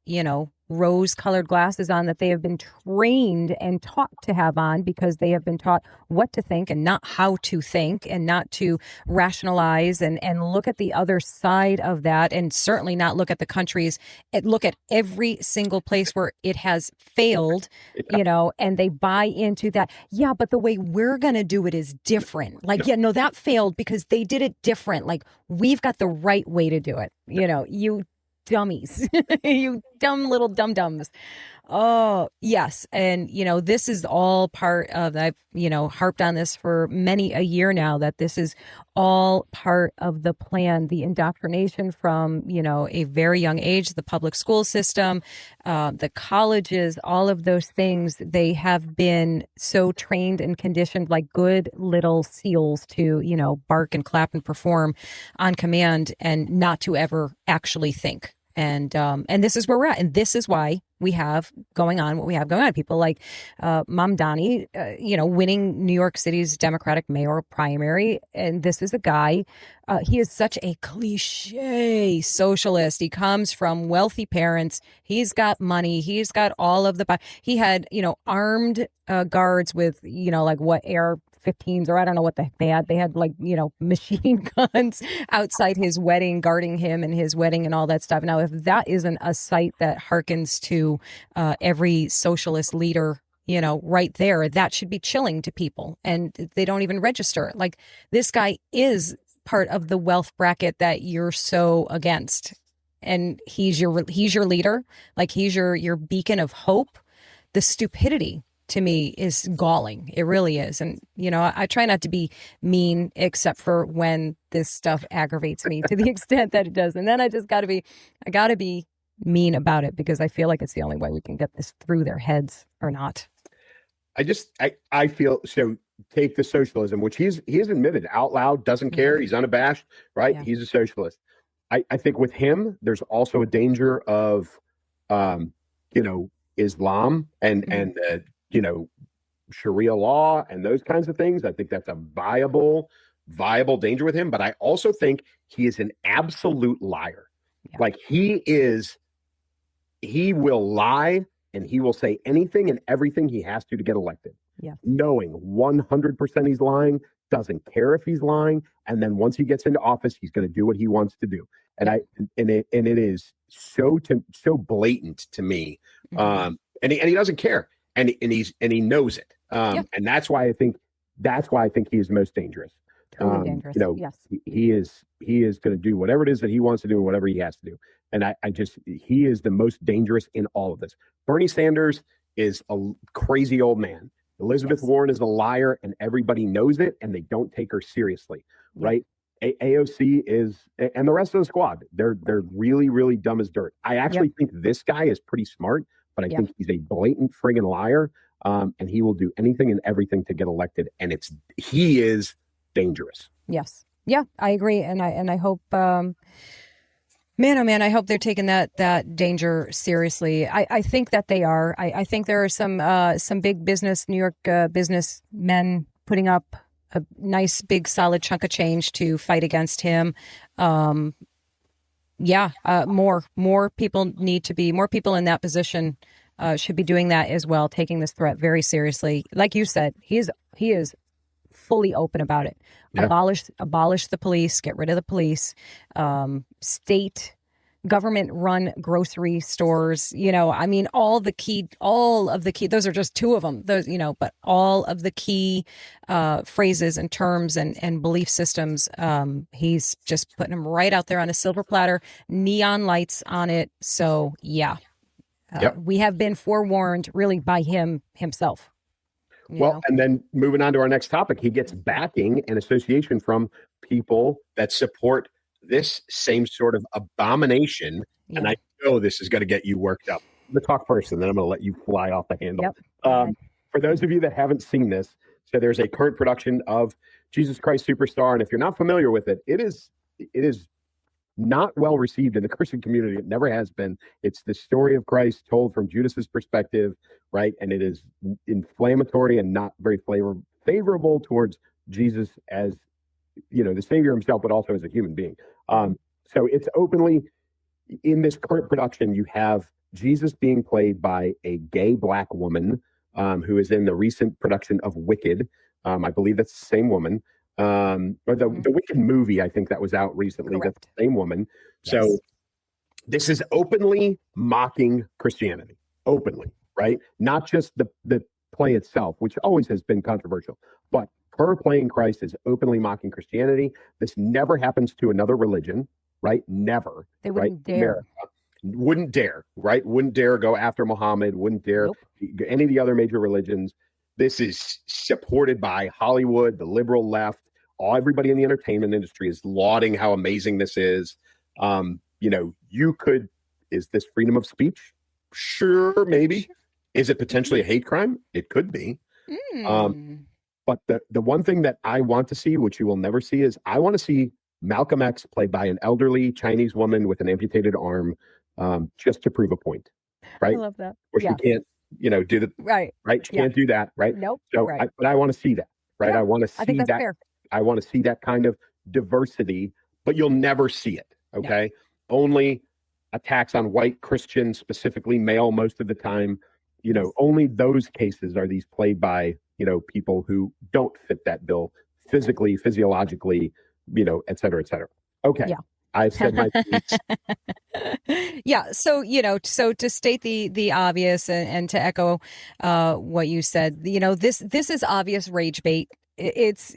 rose-colored glasses on that they have been trained and taught to have on because they have been taught what to think and not how to think and not to rationalize and look at the other side of that and certainly not look at the countries, look at every single place where it has failed, and they buy into that. Yeah, but the way we're going to do it is different. Like, that failed because they did it different. Like, we've got the right way to do it. You dummies, you dumb little dum-dums. Oh, yes. And, this is all part of, I've, harped on this for many a year now, that this is all part of the plan, the indoctrination from, a very young age, the public school system, the colleges, all of those things. They have been so trained and conditioned like good little seals to, bark and clap and perform on command and not to ever actually think. And this is where we're at. And this is why we have going on what we have going on. People like Mamdani, winning New York City's Democratic mayor primary. And this is a guy, he is such a cliche socialist. He comes from wealthy parents. He's got money. He's got all of he had, armed guards with, like what AR-15s, or I don't know what the heck they had. They had machine guns outside his wedding, guarding him and his wedding and all that stuff. Now, if that isn't a sight that harkens to every socialist leader, right there, that should be chilling to people, and they don't even register. Like, this guy is part of the wealth bracket that you're so against, and he's your leader. Like, he's your beacon of hope. The stupidity to me is galling. It really is. And, I try not to be mean except for when this stuff aggravates me to the extent that it does. And then I gotta be mean about it because I feel like it's the only way we can get this through their heads or not. I feel so. Take the socialism, which he's admitted out loud, doesn't care. He's unabashed, right? Yeah. He's a socialist. I think with him, there's also a danger of, Islam and Sharia law and those kinds of things. I think that's a viable danger with him. But I also think he is an absolute liar. Yeah. Like, he will lie and he will say anything and everything he has to get elected. Yeah. Knowing 100% he's lying, doesn't care if he's lying, and then once he gets into office, he's going to do what he wants to do. And it is so blatant to me. And he doesn't care, and he knows it. And that's why I think he is most dangerous. Totally dangerous. Yes. He is going to do whatever it is that he wants to do and whatever he has to do. And he is the most dangerous in all of this. Bernie Sanders is a crazy old man. Elizabeth Warren is a liar, and everybody knows it, and they don't take her seriously, right? AOC is, and the rest of the squad, they're really, really dumb as dirt. I actually think this guy is pretty smart, but I think he's a blatant friggin' liar, and he will do anything and everything to get elected, and he is dangerous. Yes. Yeah, I agree, and I hope. Man, oh man, I hope they're taking that danger seriously. I think that they are. I think there are some big New York businessmen putting up a nice, big, solid chunk of change to fight against him. More people need to be, more people in that position should be doing that as well, taking this threat very seriously. Like you said, he is fully open about it. Yeah. Abolish the police, get rid of the police, state government run grocery stores, I mean, all of the key, those are just two of them, but all of the key phrases and terms and belief systems, he's just putting them right out there on a silver platter, neon lights on it. So yeah, we have been forewarned really by himself. Well, and then moving on to our next topic, he gets backing and association from people that support this same sort of abomination. Yeah. And I know this is going to get you worked up. I'm going to talk first, and then I'm going to let you fly off the handle. Yep. For those of you that haven't seen this, so there's a current production of Jesus Christ Superstar. And if you're not familiar with it, it is not well received in the Christian community. It never has been. It's the story of Christ told from Judas's perspective, right? And it is inflammatory and not very favorable towards Jesus as, the Savior himself, but also as a human being. So it's openly, in this current production, you have Jesus being played by a gay black woman who is in the recent production of Wicked. I believe that's the same woman. Or the Wicked movie, I think that was out recently. Correct. That's the same woman. Yes. So this is openly mocking Christianity, openly, right? Not just the play itself, which always has been controversial, but her playing Christ is openly mocking Christianity. This never happens to another religion, right? Never. They wouldn't dare. Wouldn't dare, right? Wouldn't dare go after Muhammad, wouldn't dare any of the other major religions. This is supported by Hollywood, the liberal left. Everybody in the entertainment industry is lauding how amazing this is. Is this freedom of speech? Sure, maybe. Is it potentially a hate crime? It could be. But the one thing that I want to see, which you will never see, is I want to see Malcolm X played by an elderly Chinese woman with an amputated arm, just to prove a point, right? I love that. Or she can't, do the right. She can't do that, right? Nope. So, but I want to see that, right? Yeah, I want to see that. Fair. I want to see that kind of diversity, but you'll never see it. Okay, only attacks on white Christians, specifically male, most of the time. Only those cases are these played by people who don't fit that bill physically, physiologically, et cetera, et cetera. Okay. Yeah. I've said my piece. Yeah. So, so to state the obvious and to echo what you said, this is obvious rage bait. It's,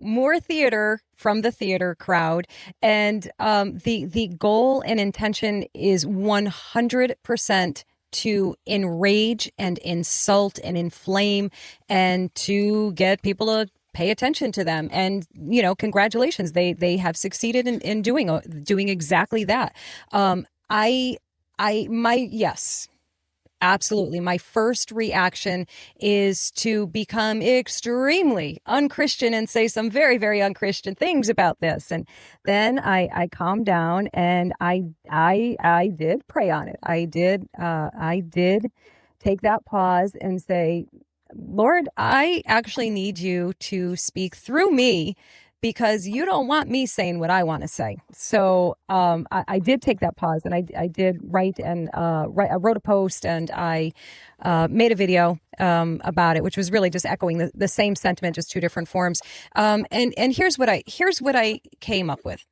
more theater from the theater crowd. And the goal and intention is 100% to enrage and insult and inflame and to get people to pay attention to them. And, congratulations, they have succeeded in doing exactly that. Yes, absolutely. My first reaction is to become extremely unchristian and say some very, very unchristian things about this. And then I calmed down and I did pray on it. I did take that pause and say, Lord, I actually need you to speak through me because you don't want me saying what I want to say. So I did take that pause and I did write and I wrote a post and I made a video about it, which was really just echoing the same sentiment, just two different forms. And here's what I came up with.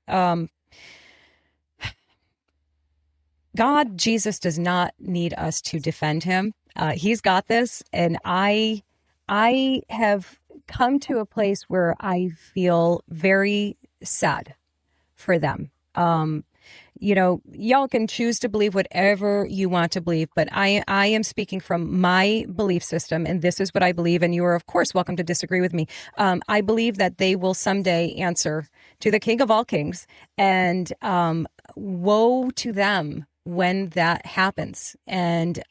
Jesus does not need us to defend him. He's got this. And I have come to a place where I feel very sad for them. Y'all can choose to believe whatever you want to believe, but I am speaking from my belief system, and this is what I believe, and you are, of course, welcome to disagree with me. I believe that they will someday answer to the King of all kings, and woe to them when that happens. And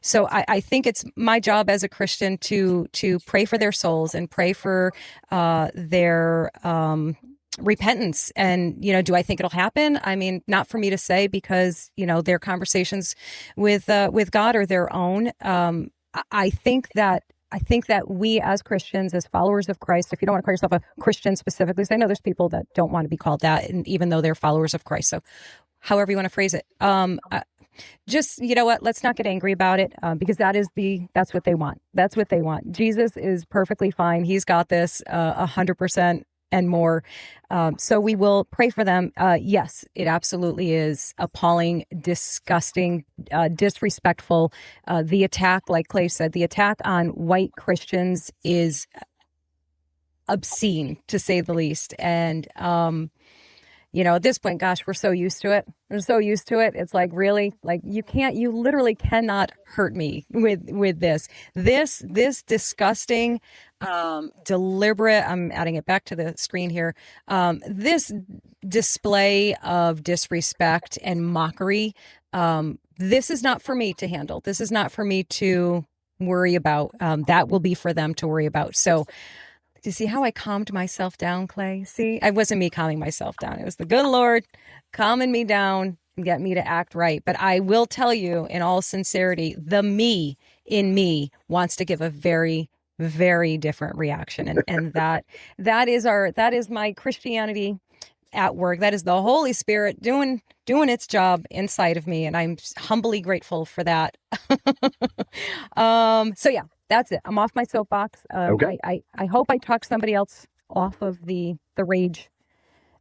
so I think it's my job as a Christian to pray for their souls and pray for their repentance. And, do I think it'll happen? I mean, not for me to say because, their conversations with God are their own. I think that we as Christians, as followers of Christ, if you don't want to call yourself a Christian specifically, so I know there's people that don't want to be called that, and even though they're followers of Christ. So however you want to phrase it. just, you know what, let's not get angry about it, because that's what they want. That's what they want. Jesus is perfectly fine. He's got this 100% and more. So we will pray for them. Yes, it absolutely is appalling, disgusting, disrespectful. The attack, like Clay said, the attack on white Christians is obscene, to say the least. And, at this point, gosh, we're so used to it. We're so used to it. It's like, really, like you literally cannot hurt me with this disgusting, deliberate, I'm adding it back to the screen here. This display of disrespect and mockery. This is not for me to handle. This is not for me to worry about. That will be for them to worry about. So, do you see how I calmed myself down, Clay? See, it wasn't me calming myself down. It was the good Lord calming me down and get me to act right. But I will tell you in all sincerity, the me in me wants to give a very, very different reaction. And that is my Christianity at work. That is the Holy Spirit doing its job inside of me. And I'm humbly grateful for that. So yeah. That's it. I'm off my soapbox. Okay. I hope I talk somebody else off of the rage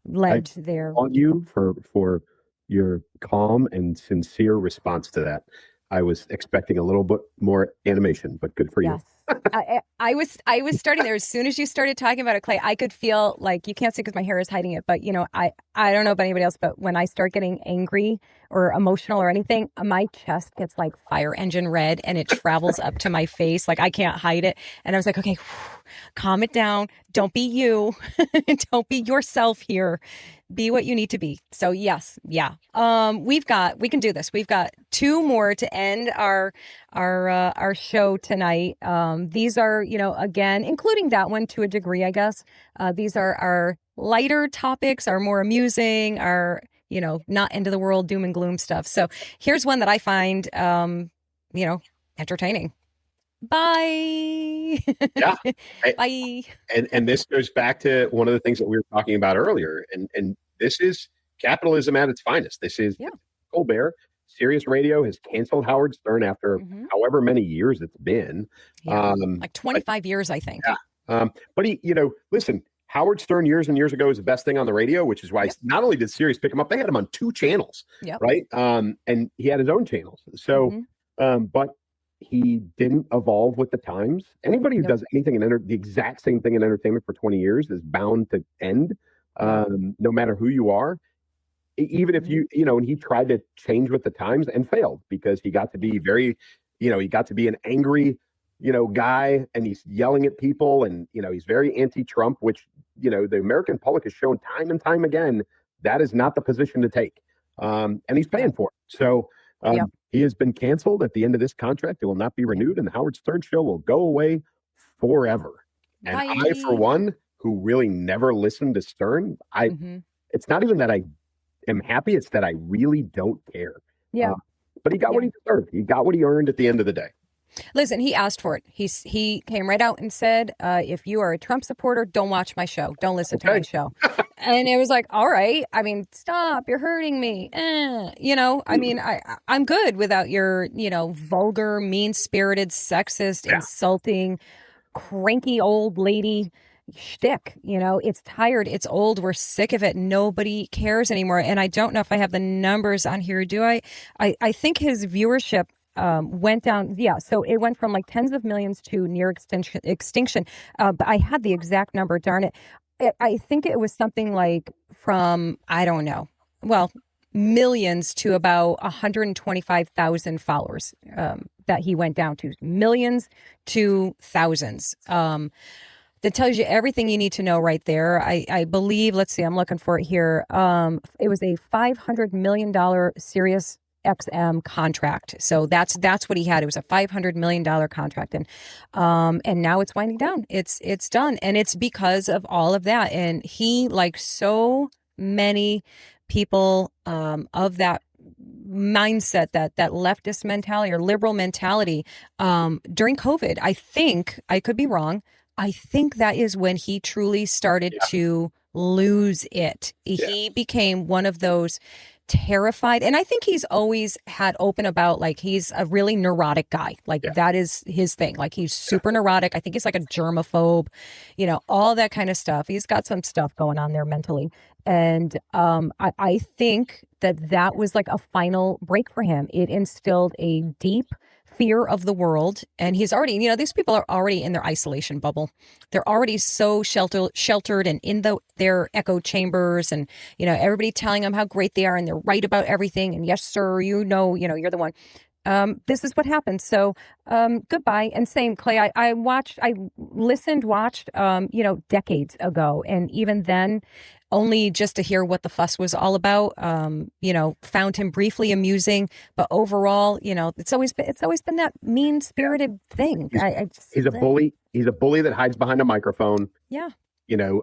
ledge there. On you for your calm and sincere response to that. I was expecting a little bit more animation, but good for you. Yes. I was starting there as soon as you started talking about it, Clay. I could feel, like, you can't see because my hair is hiding it, but I don't know about anybody else, but when I start getting angry or emotional or anything, my chest gets like fire engine red and it travels up to my face. Like, I can't hide it. And I was like, okay, calm it down. Don't be you. Don't be yourself here. Be what you need to be. So yes. Yeah. We can do this. We've got 2 more to end our show tonight. These are, again, including that one to a degree, I guess. These are our lighter topics, our more amusing, our, not end of the world doom and gloom stuff. So here's one that I find, entertaining. Bye. Yeah. Bye. And this goes back to one of the things that we were talking about earlier. And this is capitalism at its finest. This is Colbert. Sirius Radio has canceled Howard Stern after however many years it's been. Yeah, like 25 years, I think. Yeah. But he, listen, Howard Stern years and years ago was the best thing on the radio, which is why not only did Sirius pick him up, they had him on 2 channels, right? And he had his own channels. So, but he didn't evolve with the times. Anybody who does anything the exact same thing in entertainment for 20 years is bound to end, no matter who you are. Even if and he tried to change with the times and failed because he got to be very, he got to be an angry, guy, and he's yelling at people, and, he's very anti-Trump, which, the American public has shown time and time again, that is not the position to take. And he's paying for it. So he has been canceled at the end of this contract. It will not be renewed, and the Howard Stern show will go away forever. And Bye. I, for one, who really never listened to Stern, it's not even that I am happy, it's that I really don't care. But he got what he deserved. He got what he earned at the end of the day. Listen, he asked for it. He came right out and said, if you are a Trump supporter, don't watch my show. Don't listen to my show. And it was like, all right. I mean, stop. You're hurting me. I'm good without your, vulgar, mean-spirited, sexist, insulting, cranky old lady shtick. It's tired. It's old. We're sick of it. Nobody cares anymore. And I don't know if I have the numbers on here. Do I? I think his viewership went down. Yeah. So it went from like tens of millions to near extinction. But I had the exact number. Darn it. I think it was something like from, I don't know, well, millions to about 125,000 followers that he went down to. Millions to thousands. That tells you everything you need to know right there. I believe, let's see, I'm looking for it here. It was a $500 million Sirius XM contract. So that's what he had. It was a $500 million contract. And now it's winding down. It's done. And it's because of all of that. And he, like so many people of that mindset, that leftist mentality or liberal mentality during COVID, I think, I could be wrong, I think that is when he truly started to lose it. He became one of those terrified. And I think he's always had open about, like, he's a really neurotic guy. Like, that is his thing. Like, he's super neurotic. I think he's like a germaphobe, all that kind of stuff. He's got some stuff going on there mentally. And I think that was like a final break for him. It instilled a deep fear of the world. And he's already, these people are already in their isolation bubble. They're already so sheltered and in their echo chambers, and, everybody telling them how great they are and they're right about everything. And yes, sir, you're the one. This is what happens. So, goodbye. And same, Clay, I watched decades ago. And even then, only just to hear what the fuss was all about, found him briefly amusing, but overall, it's always been that mean-spirited thing. He's a bully. He's a bully that hides behind a microphone. Yeah.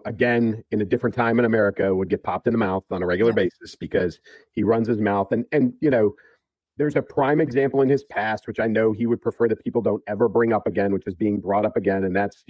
Again, in a different time in America, would get popped in the mouth on a regular basis because he runs his mouth. And there's a prime example in his past, which I know he would prefer that people don't ever bring up again, which is being brought up again. And that's,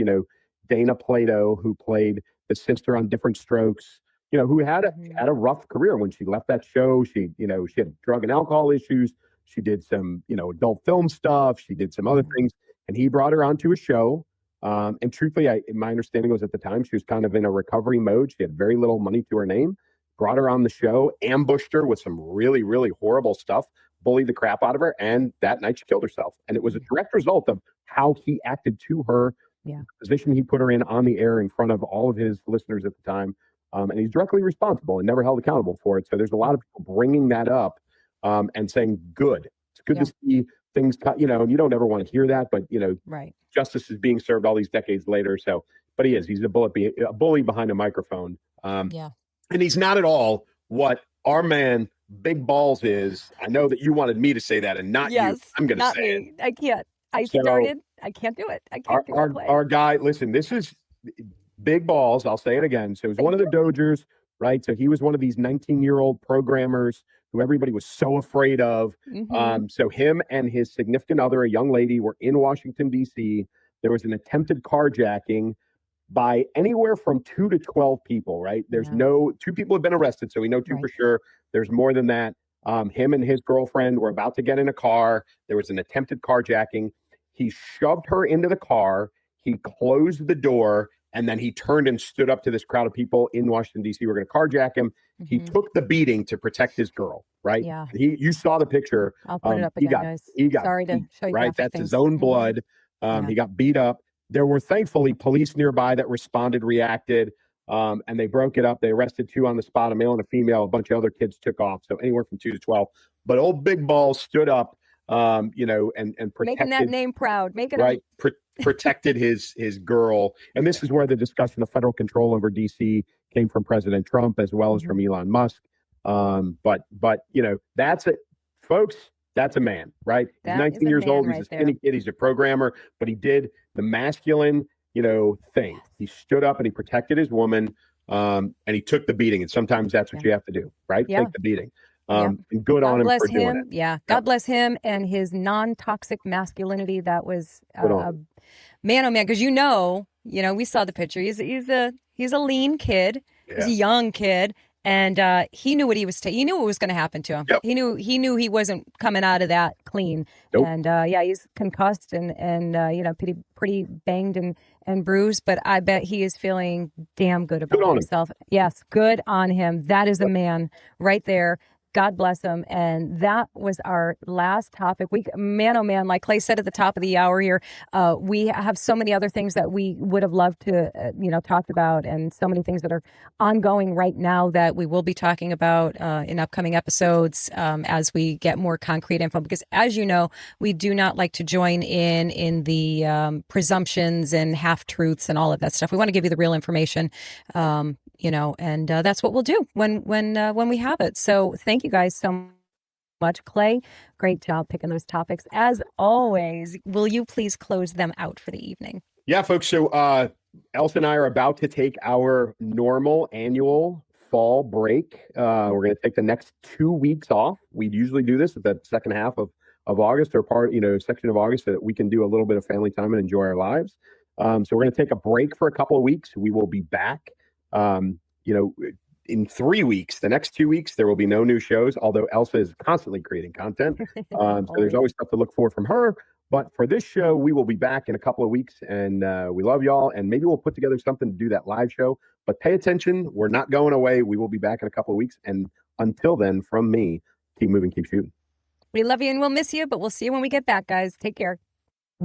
Dana Plato, who played the sister on Different Strokes, who had a rough career when she left that show. She had drug and alcohol issues. She did some, adult film stuff. She did some other things, and he brought her onto a show. And truthfully, my understanding was at the time she was kind of in a recovery mode. She had very little money to her name. Brought her on the show, ambushed her with some really, really horrible stuff, bullied the crap out of her, and that night she killed herself. And it was a direct result of how he acted to her, the position he put her in on the air in front of all of his listeners at the time. And he's directly responsible and never held accountable for it. So there's a lot of people bringing that up and saying, good. It's good to see things cut, and you don't ever want to hear that, but, justice is being served all these decades later. So, but he's a bully behind a microphone. And he's not at all what our man Big Balls is. I know that you wanted me to say that and not you. I'm going to say it. I can't. I can't do it. I can't do it. Our guy, listen, this is Big Balls. I'll say it again. So he was one of the Dodgers, right? So he was one of these 19-year-old programmers who everybody was so afraid of. So him and his significant other, a young lady, were in Washington, D.C. There was an attempted carjacking by anywhere from 2 to 12 people, right? There's 2 people have been arrested, so we know 2 for sure. There's more than that. Him and his girlfriend were about to get in a car. There was an attempted carjacking. He shoved her into the car. He closed the door, and then he turned and stood up to this crowd of people in Washington, D.C. who were going to carjack him. He took the beating to protect his girl, right? Yeah. You saw the picture. I'll put it up again, guys. Sorry to show you right? That's his own blood. He got beat up. There were thankfully police nearby that responded, reacted, and they broke it up. They arrested 2 on the spot, a male and a female. A bunch of other kids took off, so anywhere from 2 to 12. But old Big Balls stood up, and protected. Making that name proud. Protected his girl. And this is where the discussion of federal control over D.C. came from President Trump as well as from Elon Musk. But that's it, folks. That's a man, right? He's 19 years old. He's a skinny kid. He's a programmer, but he did the masculine, thing. He stood up and he protected his woman, and he took the beating. And sometimes that's what you have to do, right? Take the beating. And good on him for doing it. Yeah. God bless him and his non-toxic masculinity. That was man, oh man. Because we saw the picture. He's a lean kid. He's a young kid. And he knew what he knew what was going to happen to him. Yep. He knew he wasn't coming out of that clean. Nope. And he's concussed and pretty banged and bruised. But I bet he is feeling damn good about himself. Yes, good on him. That is a man right there. God bless him. And that was our last topic. Man, oh man, like Clay said at the top of the hour here, we have so many other things that we would have loved to, talk about, and so many things that are ongoing right now that we will be talking about in upcoming episodes as we get more concrete info. Because as you know, we do not like to join in the presumptions and half-truths and all of that stuff. We want to give you the real information. And that's what we'll do when we have it. So thank you guys so much. Clay, great job picking those topics. As always, will you please close them out for the evening? Yeah, folks. So Elsa and I are about to take our normal annual fall break. We're going to take the next 2 weeks off. We usually do this at the second half of August, or section of August, so that we can do a little bit of family time and enjoy our lives. So we're going to take a break for a couple of weeks. We will be back. in 3 weeks, the next 2 weeks, there will be no new shows, although Elsa is constantly creating content. So there's always stuff to look for from her. But for this show, we will be back in a couple of weeks, and we love y'all. And maybe we'll put together something to do that live show. But pay attention. We're not going away. We will be back in a couple of weeks. And until then, from me, keep moving, keep shooting. We love you and we'll miss you, but we'll see you when we get back, guys. Take care.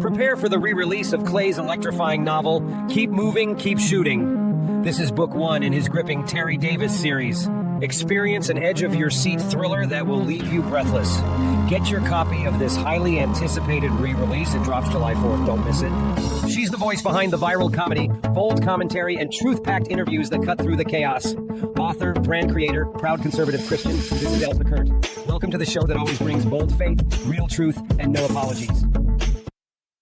Prepare for the re-release of Clay's electrifying novel, Keep Moving, Keep Shooting. This is book 1 in his gripping Terry Davis series. Experience an edge-of-your-seat thriller that will leave you breathless. Get your copy of this highly anticipated re-release. It drops July 4th. Don't miss it. She's the voice behind the viral comedy, bold commentary, and truth-packed interviews that cut through the chaos. Author, brand creator, proud conservative Christian. This is Elsa Kurt. Welcome to the show that always brings bold faith, real truth, and no apologies.